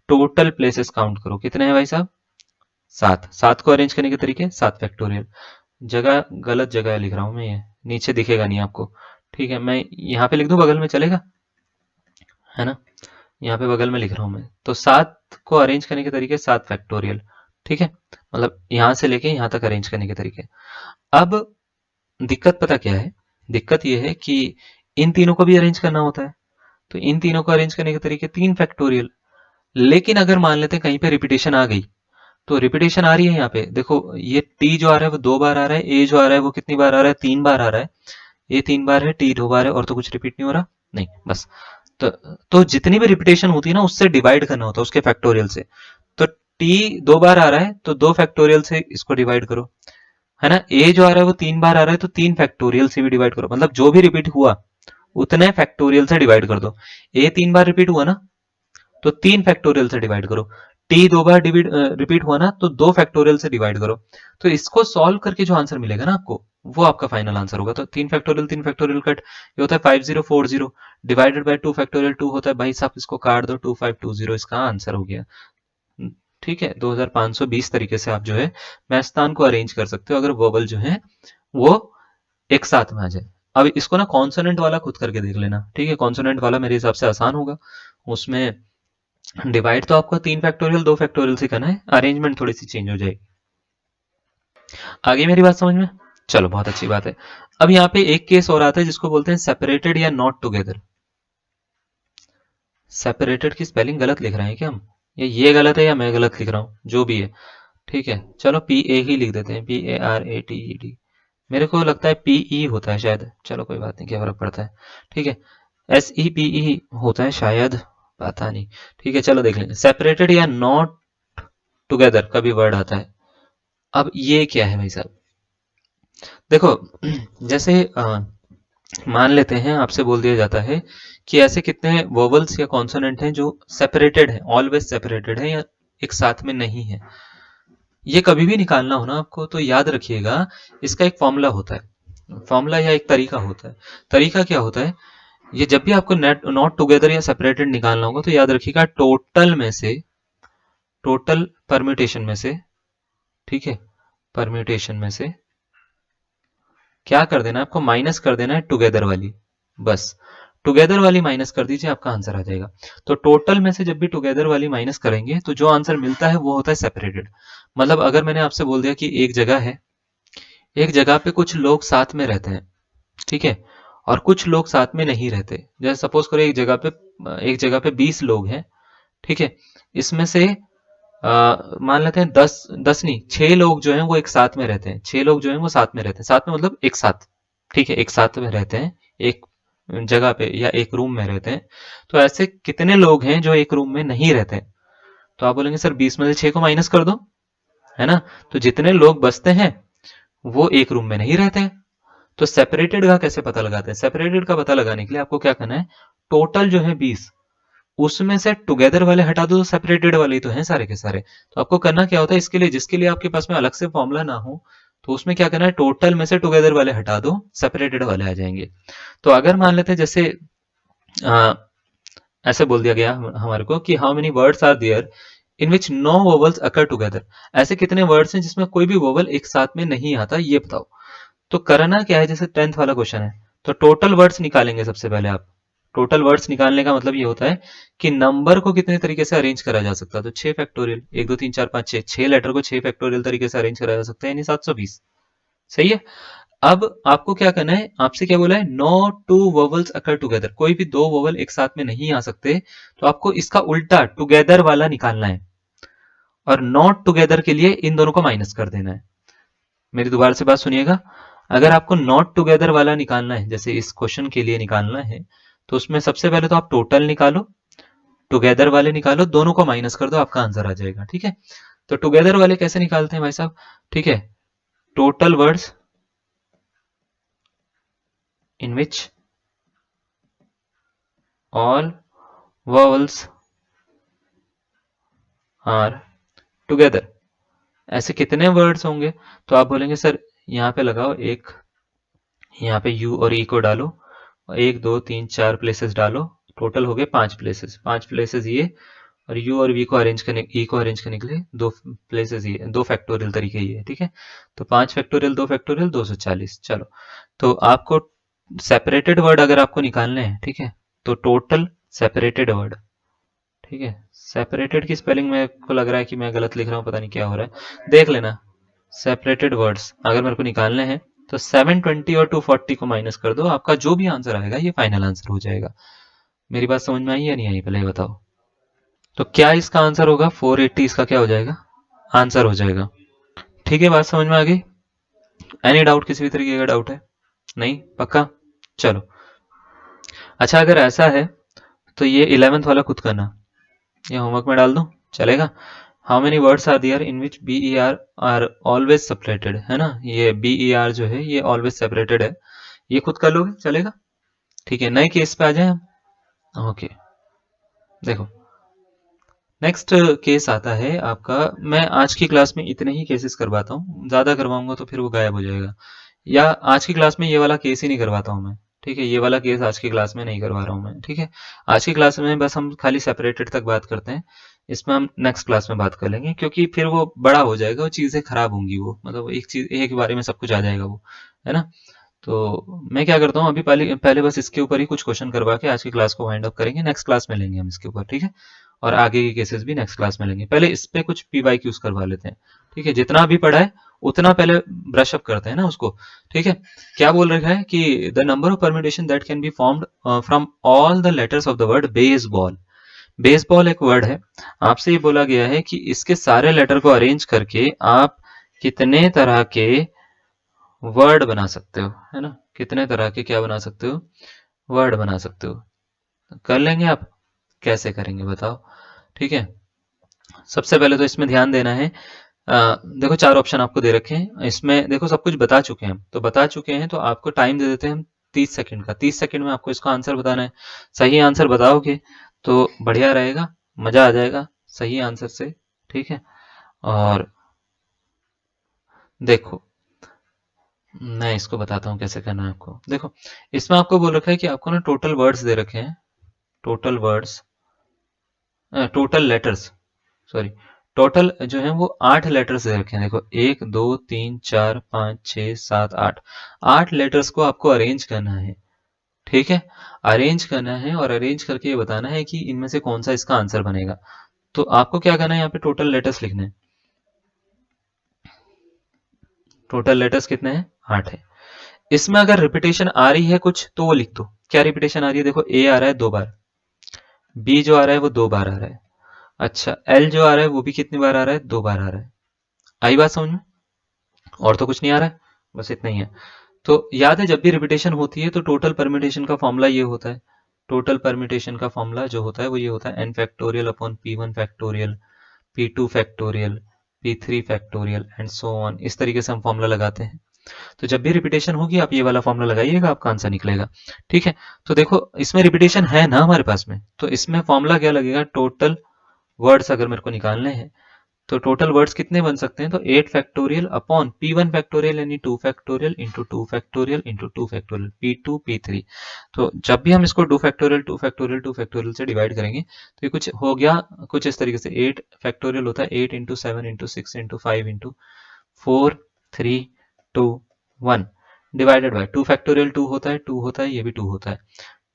टोटल प्लेसेस काउंट करो कितने हैं भाई साहब, 7। 7 को अरेंज करने के तरीके, 7 फैक्टोरियल। जगह गलत जगह लिख रहा हूं मैं, ये नीचे दिखेगा नहीं आपको, ठीक है। मैं यहाँ पे लिख दूं, बगल में चलेगा, है ना। यहाँ पे बगल में लिख रहा हूं मैं, तो 7 को अरेंज करने के तरीके 7 फैक्टोरियल, ठीक है। मतलब यहाँ से लेके यहाँ तक अरेंज करने के तरीके। अब दिक्कत पता क्या है, दिक्कत ये है कि इन तीनों को भी अरेंज करना होता है। तो इन तीनों को अरेंज करने के तरीके 3 फैक्टोरियल। लेकिन अगर मान लेते हैं कहीं पे रिपीटेशन आ गई, तो रिपीटेशन आ रही है यहाँ पे देखो, ये टी जो आ रहा है वो 2 बार आ रहा है, ए जो आ रहा है वो कितनी बार आ रहा है, 3 बार आ रहा है। ए 3 बार है, टी 2 बार है, और तो कुछ रिपीट नहीं हो रहा, नहीं बस। तो, तो जितनी भी रिपीटेशन होती है ना, उससे डिवाइड करना होता है, उसके फैक्टोरियल से। तो टी 2 बार आ रहा है, तो 2 फैक्टोरियल से इसको डिवाइड करो, है ना। ए जो आ रहा है वो 3 बार आ रहा है, तो 3 फैक्टोरियल से भी डिवाइड करो, मतलब जो भी रिपीट हुआ उतने फैक्टोरियल से डिवाइड कर दो। ए 3 बार रिपीट हुआ ना, तो 3 फैक्टोरियल से डिवाइड करो। टी 2 बार रिपीट हुआ ना, तो 2 फैक्टोरियल से डिवाइड करो। तो इसको सॉल्व करके जो आंसर मिलेगा ना आपको, वो आपका फाइनल आंसर होगा। तो 3 फैक्टोरियल कट, ये होता है 5040, डिवाइडेड बाय 2 फैक्टोरियल 2 होता है, भाई साहब इसको काट दो, 2520 इसका आंसर हो गया। ठीक है, 2520 तरीके से आप जो है मैस्थान को अरेंज कर सकते हो, अगर वोवल जो है वो एक साथ में आ जाए। अब इसको ना कॉन्सोनेंट वाला खुद करके देख लेना, ठीक है। कॉन्सोनेंट वाला मेरे हिसाब से आसान होगा। उसमें डिवाइड तो आपको 3 फैक्टोरियल 2 फैक्टोरियल से करना है, अरेंजमेंट थोड़ी सी चेंज हो जाएगी। आगे मेरी बात समझ में, चलो बहुत अच्छी बात है। अब यहाँ पे एक केस और आता है जिसको बोलते हैं सेपरेटेड या नॉट टुगेदर। सेपरेटेड की स्पेलिंग गलत लिख रहे हैं क्या हम, या ये गलत है या मैं गलत लिख रहा हूँ, जो भी है, ठीक है। चलो पी ए ही लिख देते हैं, PARATED। मेरे को लगता है PE होता है शायद, चलो कोई बात नहीं, क्या फर्क पड़ता है, ठीक है। SEPE होता है शायद, पता नहीं, ठीक है। चलो देख लेंगे, सेपरेटेड या नॉट टुगेदर का भी वर्ड आता है। अब ये क्या है भाई साहब, देखो जैसे मान लेते हैं आपसे बोल दिया जाता है कि ऐसे कितने वोवल्स या कॉन्सोनेंट हैं जो सेपरेटेड है, ऑलवेज सेपरेटेड है, या एक साथ में नहीं है। ये कभी भी निकालना हो ना आपको, तो याद रखिएगा इसका एक फॉर्मूला होता है, फॉर्मूला या एक तरीका होता है। तरीका क्या होता है, ये जब भी आपको नॉट टुगेदर या सेपरेटेड निकालना होगा, तो याद रखिएगा टोटल में से, टोटल परम्यूटेशन में से, ठीक है, परम्यूटेशन में से क्या कर देना है आपको, माइनस कर देना है टुगेदर वाली, बस टुगेदर वाली माइनस कर दीजिए, आपका आंसर आ जाएगा। तो टोटल में से जब भी टुगेदर वाली माइनस करेंगे, तो जो आंसर मिलता है वो होता है सेपरेटेड। मतलब अगर मैंने आपसे बोल दिया कि एक जगह है, एक जगह पे कुछ लोग साथ में रहते हैं, ठीक है, और कुछ लोग साथ में नहीं रहते। जैसे सपोज करो एक जगह पे 20 लोग हैं, ठीक है। इसमें से मान लेते हैं 10 नहीं, 6 लोग जो हैं वो एक साथ में रहते हैं, 6 लोग जो हैं वो साथ में रहते हैं, साथ में मतलब एक साथ, ठीक है, एक साथ में रहते हैं, एक जगह पे या एक रूम में रहते हैं। तो ऐसे कितने लोग हैं जो एक रूम में नहीं रहते हैं, तो आप बोलेंगे सर 20 में से 6 को माइनस कर दो, है ना। तो जितने लोग बचते हैं वो एक रूम में नहीं रहते हैं। तो सेपरेटेड का कैसे पता लगाते हैं, सेपरेटेड का पता लगाने के लिए आपको क्या करना है, टोटल जो है 20, उसमें से टुगेदर वाले हटा दो, तो सेपरेटेड वाले ही तो हैं सारे के सारे। तो आपको करना क्या होता है इसके लिए, जिसके लिए आपके पास में अलग से फॉर्मूला ना हो, तो उसमें क्या करना है, टोटल में से टुगेदर वाले हटा दो, सेपरेटेड वाले आ जाएंगे। तो अगर मान लेते हैं जैसे आ, ऐसे बोल दिया गया हमारे को कि how many words are there in which no vowels occur together, ऐसे कितने वर्ड्स हैं जिसमें कोई भी वोवल एक साथ में नहीं आता, ये बताओ। तो करना क्या है, जैसे 10th वाला क्वेश्चन है, तो टोटल वर्ड्स निकालेंगे सबसे पहले आप। टोटल वर्ड्स निकालने का मतलब ये होता है कि नंबर को कितने तरीके से अरेंज करा जा सकता है, तो 6 फैक्टोरियल, 1 2 3 4 5 6, 6 लेटर को 6 फैक्टोरियल तरीके से अरेंज करा जा सकता है, यानी 720। सही है। अब आपको क्या करना है, आपसे क्या बोला है, no two vowels occur together, कोई भी दो वोवल एक साथ में नहीं आ सकते, तो आपको इसका उल्टा टुगेदर वाला निकालना है, और नॉट टुगेदर के लिए इन दोनों को माइनस कर देना है। मेरी दोबारा से बात सुनिएगा, अगर आपको नॉट टुगेदर वाला निकालना है, जैसे इस क्वेश्चन के लिए निकालना है, तो उसमें सबसे पहले तो आप टोटल निकालो, टुगेदर वाले निकालो, दोनों को माइनस कर दो, आपका आंसर आ जाएगा। ठीक है, तो टुगेदर वाले कैसे निकालते हैं भाई साहब, ठीक है, total words in which all vowels are together, ऐसे कितने वर्ड्स होंगे, तो आप बोलेंगे सर यहाँ पे लगाओ एक, यहाँ पे यू और ई को डालो, एक दो तीन चार प्लेसेस डालो, टोटल हो गए 5 प्लेसेस, 5 प्लेसेस ये, और यू और वी को अरेंज करने, ई को अरेंज करने के लिए 2 प्लेसेस ये, 2 फैक्टोरियल तरीके ये, ठीक है, तो 5 फैक्टोरियल 2 फैक्टोरियल 240। चलो, तो आपको सेपरेटेड वर्ड अगर आपको निकालने हैं, ठीक है, तो टोटल सेपरेटेड वर्ड, ठीक है, सेपरेटेड की स्पेलिंग मेरे को लग रहा है कि मैं गलत लिख रहा हूँ, पता नहीं क्या हो रहा है, देख लेना। सेपरेटेड वर्ड्स अगर मेरे को निकालने हैं, तो 720 और 240 को माइनस कर दो, आपका जो भी आंसर आएगा ये फाइनल आंसर हो जाएगा। मेरी बात समझ में आई या नहीं आई, पहले बताओ। तो क्या इसका आंसर होगा, 480 इसका क्या हो जाएगा, आंसर हो जाएगा। ठीक है, बात समझ में आ गई, एनी डाउट, किसी भी तरीके का डाउट है, नहीं, पक्का, चलो। अच्छा, अगर ऐसा है तो ये 11th वाला खुद करना, ये होमवर्क में डाल दूं, चलेगा। How many words are there in which B E are always separated, है ना, ये बी ई आर जो है ये ऑलवेज सेपरेटेड है, ये खुद कर लोगे, चलेगा। ठीक है, नए केस पे आ जाए हम। ओके, देखो नेक्स्ट केस आता है आपका, मैं आज की क्लास में इतने ही केसेस करवाता हूँ, ज़्यादा करवाऊंगा तो फिर वो गायब हो जाएगा, या आज की क्लास में ये वाला केस ही नहीं करवाता हूँ मैं, ठीक है, ये वाला केस आज की क्लास में नहीं करवा रहा हूँ मैं, ठीक है, आज की क्लास में बस हम खाली सेपरेटेड तक बात करते हैं, इसमें हम नेक्स्ट क्लास में बात कर लेंगे, क्योंकि फिर वो बड़ा हो जाएगा, वो चीज़ें खराब होंगी, वो मतलब एक चीज़ एक बारे में सब कुछ आ जाएगा वो, है ना। तो मैं क्या करता हूँ, अभी पहले पहले बस इसके ऊपर ही कुछ क्वेश्चन करवा के आज की क्लास को वाइंड अप करेंगे, नेक्स्ट क्लास में लेंगे हम इसके ऊपर, ठीक है, और आगे के केसेस भी नेक्स्ट क्लास में लेंगे, पहले इस पे कुछ पीवाईक्यूज करवा लेते हैं, ठीक है, जितना भी पढ़ा है उतना पहले ब्रश अप करते हैं ना उसको, ठीक है। क्या बोल रखा है कि the number of permutation that can be formed from all the letters of the word baseball, baseball एक वर्ड है, आपसे ये बोला गया है कि इसके सारे लेटर को अरेंज करके आप कितने तरह के वर्ड बना सकते हो, है ना, कितने तरह के क्या बना सकते हो, वर्ड बना सकते हो, कर लेंगे आप, कैसे करेंगे बताओ। ठीक है, सबसे पहले तो इसमें ध्यान देना है, देखो 4 ऑप्शन आपको दे रखे हैं, इसमें देखो सब कुछ बता चुके हैं हम, तो बता चुके हैं तो आपको टाइम दे देते हैं हम 30 सेकंड का, 30 सेकंड में आपको इसका आंसर बताना है, सही आंसर बताओगे तो बढ़िया रहेगा, मजा आ जाएगा सही आंसर से, ठीक है। और देखो मैं इसको बताता हूँ कैसे करना है आपको, देखो इसमें आपको बोल रखा है कि आपको ना टोटल वर्ड्स दे रखे हैं, total words, total letters, sorry, total जो है वो 8 लेटर्स दे रखे हैं, देखो 1 2 3 4 5 6 7 8, 8 लेटर्स को आपको अरेंज करना है, ठीक है, अरेंज करना है, और अरेंज करके ये बताना है कि इनमें से कौन सा इसका आंसर बनेगा। तो आपको क्या करना है, यहाँ पे टोटल लेटर्स लिखने हैं, टोटल लेटर्स कितने हैं, 8 है। इसमें अगर रिपीटेशन आ रही है कुछ तो वो लिख दो, क्या रिपीटेशन आ रही है, देखो ए आ रहा है 2 बार, बी जो आ रहा है वो 2 बार आ रहा है, अच्छा एल जो आ रहा है वो भी कितनी बार आ रहा है, 2 बार आ रहा है, आई बात समझ में, और तो कुछ नहीं आ रहा है, बस इतना ही है। तो याद है जब भी रिपीटेशन होती है तो टोटल परम्यूटेशन का फॉर्मूला ये होता है, टोटल परम्यूटेशन का फॉर्मूला जो होता है वो ये होता है n factorial upon p1 factorial, p2 factorial, p3 factorial and so on, इस तरीके से हम फॉर्मूला लगाते हैं। तो जब भी रिपीटेशन होगी आप ये वाला फॉर्मूला लगाइएगा, आपका आंसर निकलेगा, ठीक है। तो देखो इसमें रिपीटेशन है ना हमारे पास में, तो इसमें फॉर्मूला क्या लगेगा, टोटल वर्ड्स अगर मेरे को निकालने हैं तो टोटल वर्ड्स कितने बन सकते हैं, तो 8 फैक्टोरियल अपॉन p1 फैक्टोरियल यानी 2 factorial into 2 factorial into 2 factorial p2 p3। तो जब भी हम इसको 2 फैक्टोरियल 2 फैक्टोरियल 2 फैक्टोरियल से डिवाइड करेंगे तो ये कुछ हो गया, कुछ इस तरीके से 8 फैक्टोरियल होता है 8 into 7 into 6 into 5 into 4 3 2 1 divided by 2 factorial 2 होता है, 2 होता है, ये भी 2 होता है,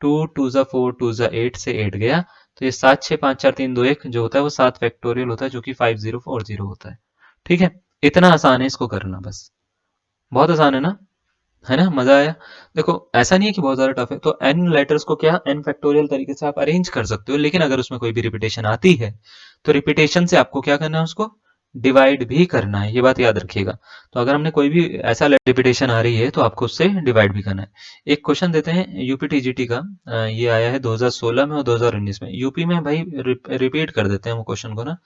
2 2 जा 4 2 जा 8 से 8 गया, तो ये 7 6 5 4 3 2 1 जो होता है वो 7 फैक्टोरियल होता है, जो कि 5040 होता है, ठीक है। इतना आसान है इसको करना, बस बहुत आसान है ना, है ना, मजा आया। देखो ऐसा नहीं है कि बहुत ज्यादा टफ है, तो n लेटर्स को क्या n फैक्टोरियल तरीके से आप अरेंज कर सकते हो, लेकिन अगर उसमें कोई भी रिपीटेशन आती है तो रिपीटेशन से आपको क्या करना है, उसको डिवाइड भी करना है, ये बात याद रखिएगा। तो अगर हमने कोई भी ऐसा रिपीटेशन आ रही है तो आपको उससे डिवाइड भी करना है। एक क्वेश्चन देते हैं यूपीटीजीटी का, ये आया है 2016 में और 2019 में। यूपी में भाई रिपीट कर देते हैं वो क्वेश्चन को ना,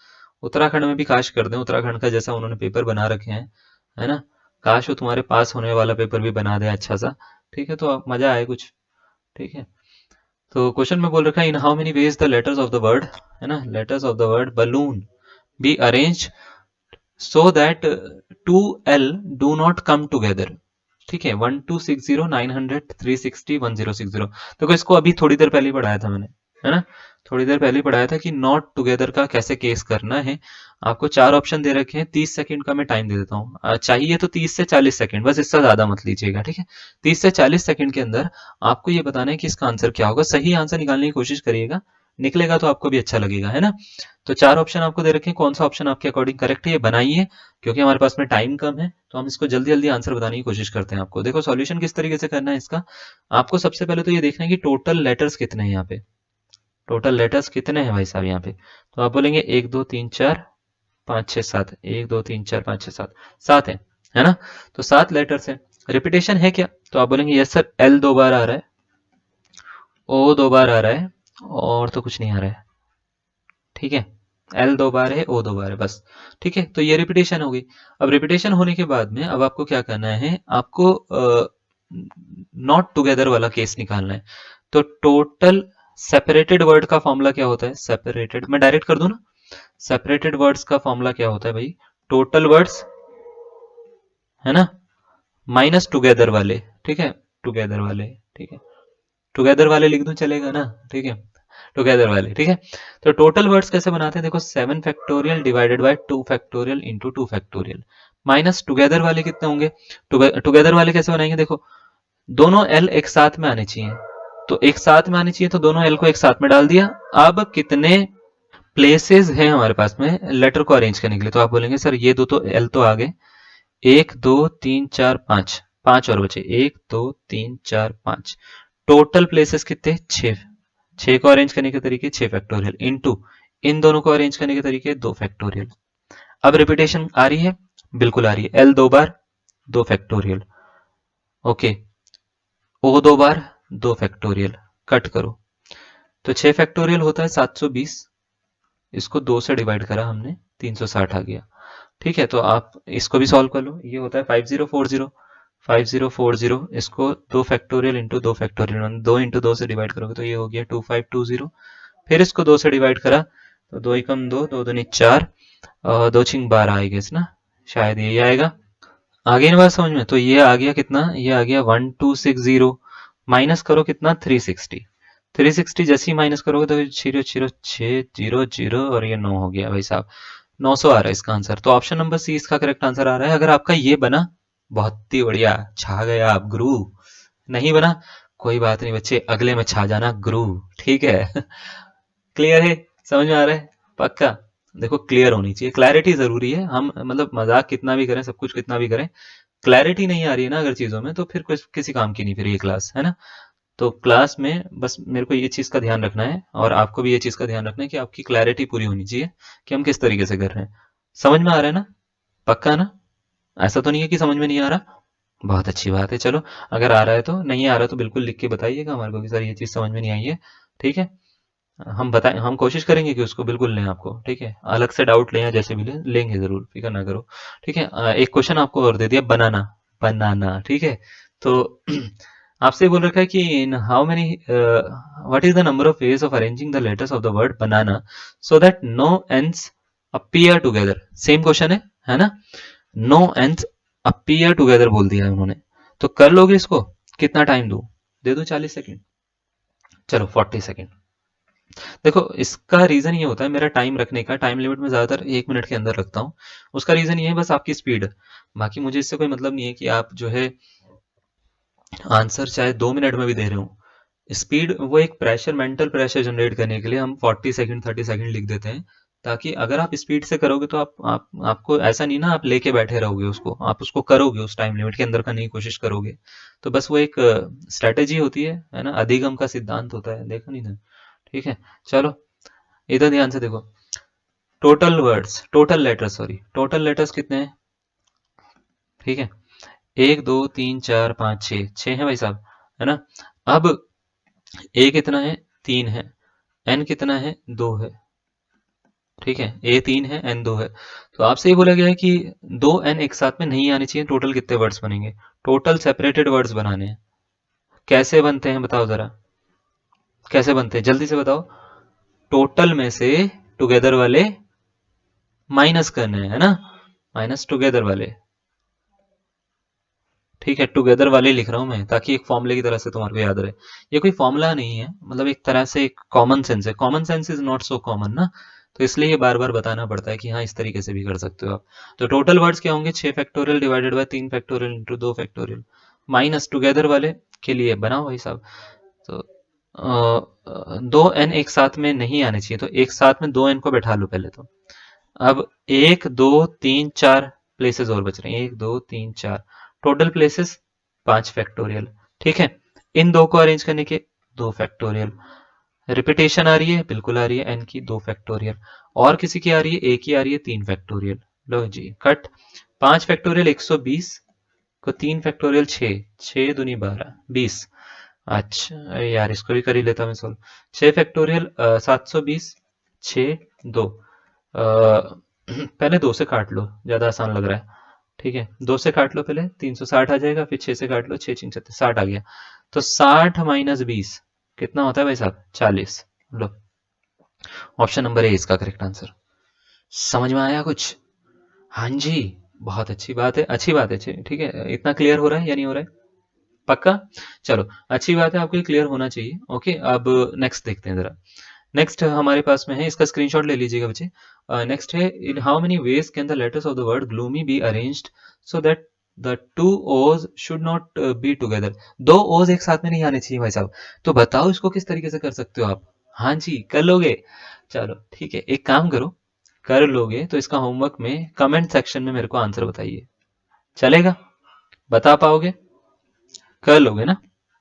उत्तराखंड में भी काश कर दें, उत्तराखंड का जैसा उन्होंने पेपर बना रखे हैं, है ना, काश वो तुम्हारे पास होने वाला पेपर भी बना दे अच्छा सा, ठीक है, तो मजा आए कुछ, ठीक है। तो क्वेश्चन में बोल रखा है इन how many ways the letters of the word, है ना, letters of the word balloon be arrange so that 2L do not come together, ठीक है, 1260 900 360 1060। देखो इसको अभी थोड़ी देर पहले ही पढ़ाया था मैंने, है ना, थोड़ी देर पहले ही पढ़ाया था कि नॉट टुगेदर का कैसे केस करना है। आपको 4 ऑप्शन दे रखे हैं, 30 सेकंड का मैं टाइम दे देता हूँ, चाहिए तो 30 से 40 सेकंड, बस इससे ज्यादा मत लीजिएगा, ठीक है। 30 से 40 सेकंड के अंदर आपको ये बताना है कि इसका आंसर क्या होगा, सही आंसर निकालने की कोशिश करिएगा, निकलेगा तो आपको भी अच्छा लगेगा, है ना। तो 4 ऑप्शन आपको दे रखे हैं, कौन सा ऑप्शन आपके अकॉर्डिंग करेक्ट है ये बनाइए, क्योंकि हमारे पास में टाइम कम है तो हम इसको जल्दी जल्दी आंसर बताने की कोशिश करते हैं। आपको देखो सॉल्यूशन किस तरीके से करना है इसका, आपको सबसे पहले तो ये देखना है कि टोटल लेटर्स कितने हैं यहाँ पे, टोटल लेटर्स कितने हैं भाई साहब यहाँ पे। तो आप बोलेंगे 1 2 3 4 5 6 7, 1 2 3 4 5 6 7, 7 है ना। तो 7 लेटर्स है। रिपीटेशन है क्या, तो आप बोलेंगे यस सर, एल 2 बार आ रहा है, ओ 2 बार आ रहा है, और तो कुछ नहीं आ रहा है, ठीक है, एल 2 बार है, ओ 2 बार है, बस, ठीक है। तो ये रिपीटेशन होगी। अब रिपीटेशन होने के बाद में अब आपको क्या करना है, आपको नॉट टुगेदर वाला केस निकालना है। तो टोटल सेपरेटेड वर्ड का फॉर्मूला क्या होता है, सेपरेटेड, मैं डायरेक्ट कर दूं ना, सेपरेटेड वर्ड्स का फॉर्मूला क्या होता है भाई, टोटल वर्ड्स, है ना, माइनस टुगेदर वाले, ठीक है, टुगेदर वाले, ठीक है, टुगेदर वाले लिख दूं चलेगा ना, ठीक है, टुगेदर वाले, ठीक है। तो टोटल वर्ड्स कैसे बनाते हैं, देखो 7 factorial divided by 2 factorial into 2 factorial, minus together वाले कितने होंगे, टुगेदर वाले कैसे बनाएंगे, देखो दोनों एल एक साथ में आने चाहिए, तो एक साथ में आने चाहिए, तो दोनों एल को एक साथ में डाल दिया। अब कितने प्लेसेस हैं हमारे पास में लेटर को अरेंज करने के लिए, तो आप बोलेंगे सर ये दो तो एल तो आ गए, 1 2 3 4 5, 5 और बचे, 1 2 3 4 5, टोटल प्लेसेस कितने, 6, 6 को अरेंज करने के तरीके 6 फैक्टोरियल इनटू इन दोनों को अरेंज करने के तरीके 2 फैक्टोरियल। अब रिपीटेशन आ रही है, बिल्कुल आ रही है, एल 2 बार 2 फैक्टोरियल, ओके, ओ 2 बार 2 फैक्टोरियल, कट करो, तो 6 फैक्टोरियल होता है 720, इसको 2 से डिवाइड करा हमने, 360 आ गया, ठीक है। तो आप इसको भी सॉल्व कर लो, ये होता है 5040, 5040, इसको 2 फैक्टोरियल इंटू 2 फैक्टोरियल, 2 इंटू 2 से डिवाइड करोगे तो ये हो गया 2520, फिर इसको 2 से डिवाइड करा तो 2 एकम 2, 2 दूनी 4, 2 छिंग 12 आएगा ना, शायद यही आएगा। आगे ना बात समझ में, तो ये आ गया कितना, ये आ गया 1260, माइनस करो कितना 360, 360 जैसे ही माइनस करोगे तो 00600 और ये 9 हो गया भाई साहब, 900 आ रहा है इसका आंसर। तो ऑप्शन नंबर सी इसका करेक्ट आंसर आ रहा है। अगर आपका ये बना बहुत ही बढ़िया, छा गया आप गुरु, नहीं बना कोई बात नहीं बच्चे, अगले में छा जाना गुरु, ठीक है। क्लियर है, समझ में आ रहा है, पक्का। देखो क्लियर होनी चाहिए, क्लैरिटी जरूरी है, हम मतलब मजाक कितना भी करें, सब कुछ कितना भी करें, क्लैरिटी नहीं आ रही है ना अगर चीजों में, तो फिर कुछ किसी काम की नहीं फिर ये क्लास, है ना। तो क्लास में बस मेरे को ये चीज का ध्यान रखना है, और आपको भी ये चीज का ध्यान रखना है कि आपकी क्लैरिटी पूरी होनी चाहिए कि हम किस तरीके से कर रहे हैं। समझ में आ रहा है ना, पक्का ना, ऐसा तो नहीं है कि समझ में नहीं आ रहा, बहुत अच्छी बात है। चलो अगर आ रहा है तो, नहीं आ रहा तो बिल्कुल लिख के बताइएगा हमारे को कि सर ये चीज समझ में नहीं आई है, ठीक है। हम बताएं, हम कोशिश करेंगे कि उसको बिल्कुल लें आपको, ठीक है, अलग से डाउट लें या जैसे भी लें, लेंगे जरूर, फिक्र ना करो, ठीक है। एक क्वेश्चन आपको और दे दिया, बनाना, बनाना, ठीक है। तो आपसे बोल रखा है कि in how many what is the number of ways of arranging the letters of the word banana so that no N's appear together, same question है ना, नो एंड्स अपीयर टुगेदर बोल दिया है उन्होंने, तो कर लोगे इसको, कितना टाइम दूं, दे दूं 40 सेकंड, चलो 40 सेकंड। देखो इसका रीजन ये होता है, मेरा टाइम रखने का, टाइम लिमिट में ज्यादातर 1 मिनट के अंदर रखता हूँ, उसका रीजन ये है बस आपकी स्पीड, बाकी मुझे इससे कोई मतलब नहीं है कि आप जो है आंसर चाहे 2 मिनट में भी दे रहे हो, स्पीड वो एक प्रेशर, मेंटल प्रेशर जनरेट करने के लिए हम 40 सेकंड 30 सेकंड लिख देते हैं, ताकि अगर आप स्पीड से करोगे तो आपको ऐसा नहीं ना आप लेके बैठे रहोगे उसको, आप उसको करोगे उस टाइम लिमिट के अंदर करने की कोशिश करोगे। तो बस वो एक स्ट्रेटेजी होती है ना, अधिगम का सिद्धांत होता है, देखो नहीं था। ठीक है, चलो इधर ध्यान से देखो। टोटल लेटर्स कितने हैं? ठीक है, 1 2 3 4 5 6 है भाई साहब, है ना। अब ए कितना है? 3 है। एन कितना है? 2 है। ठीक है, ए 3 है, एन 2 है। तो आपसे ये बोला गया है कि 2 एन एक साथ में नहीं आने चाहिए, टोटल कितने वर्ड्स बनेंगे? टोटल सेपरेटेड वर्ड्स बनाने हैं। कैसे बनते हैं बताओ जरा, कैसे बनते हैं जल्दी से बताओ। टोटल में से टुगेदर वाले माइनस करने हैं, है ना, माइनस टुगेदर वाले। ठीक है, टुगेदर वाले लिख रहा हूं मैं ताकि एक फॉर्मूले की तरह से तुम्हारे को याद रहे। ये कोई फॉर्मूला नहीं है, मतलब एक तरह से एक कॉमन सेंस है। Common sense is not so common ना, तो इसलिए ये बार बार बताना पड़ता है कि हाँ इस तरीके से भी कर सकते हो आप। तो टोटल वर्ड्स क्या होंगे? 6 factorial divided by 3 factorial into 2 factorial minus together वाले के लिए बनाओ भाई साहब। तो 2 n एक साथ में नहीं आने चाहिए, तो एक साथ में 2 n को बैठा लो पहले तो। अब 1 2 3 4 प्लेसेस और बच रहे हैं, 1 2 3 4 टोटल प्लेसेस 5 फैक्टोरियल। ठीक है, इन दो को अरेंज करने के 2 फैक्टोरियल। रिपीटेशन आ रही है? बिल्कुल आ रही है, n की 2 फैक्टोरियल। और किसी की आ रही है? a की आ रही है 3 फैक्टोरियल। लो जी कट। 5 फैक्टोरियल 120 को 3 फैक्टोरियल 6, 6 दूनी 12 20। अच्छा यार इसको भी कर ही लेता मैं सोल्व। 6 फैक्टोरियल 720 6 2 पहले 2 से काट लो, ज्यादा आसान लग रहा है। ठीक है, 2 से काट लो पहले, 360 आ जाएगा, फिर 6 से काट लो, 6 6 36 60 आ गया। तो 60 माइनस 20 कितना होता है भाई साहब? 40। लो, ऑप्शन नंबर ए इसका करेक्ट आंसर। समझ में आया कुछ? हाँ जी, बहुत अच्छी बात है, अच्छी बात है। ठीक है, इतना क्लियर हो रहा है या नहीं हो रहा है? पक्का? चलो अच्छी बात है, आपको ये क्लियर होना चाहिए। ओके, अब नेक्स्ट देखते हैं जरा। नेक्स्ट हमारे पास में है, इसका स्क्रीनशॉट ले लीजिएगा बच्चे। नेक्स्ट है, इन how many ways can the letters of the word gloomy be arranged so that the two ओज शुड नॉट बी टुगेदर। 2 ओज एक साथ में नहीं आने चाहिए भाई साहब। तो बताओ इसको किस तरीके से कर सकते हो आप? हाँ जी, कर लोगे? चलो ठीक है, एक काम करो, कर लोगे तो इसका होमवर्क में कमेंट सेक्शन में मेरे को आंसर बताइए, चलेगा? बता पाओगे? कर लोगे ना?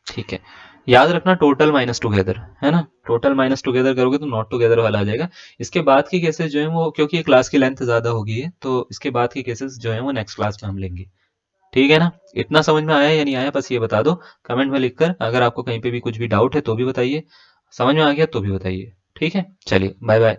ठीक है, याद रखना टोटल माइनस टुगेदर, है ना। टोटल माइनस टुगेदर करोगे तो नॉट टुगेदर वाला आ जाएगा। इसके बाद की केसेस जो है वो, क्योंकि ये क्लास की लेंथ ज्यादा होगी है, तो इसके बाद की केसेस जो है वो नेक्स्ट क्लास में हम लेंगे। ठीक है ना? इतना समझ में आया या नहीं आया बस ये बता दो कमेंट में लिखकर। अगर आपको कहीं पे भी कुछ भी डाउट है तो भी बताइए, समझ में आ गया तो भी बताइए। ठीक है, चलिए बाय बाय।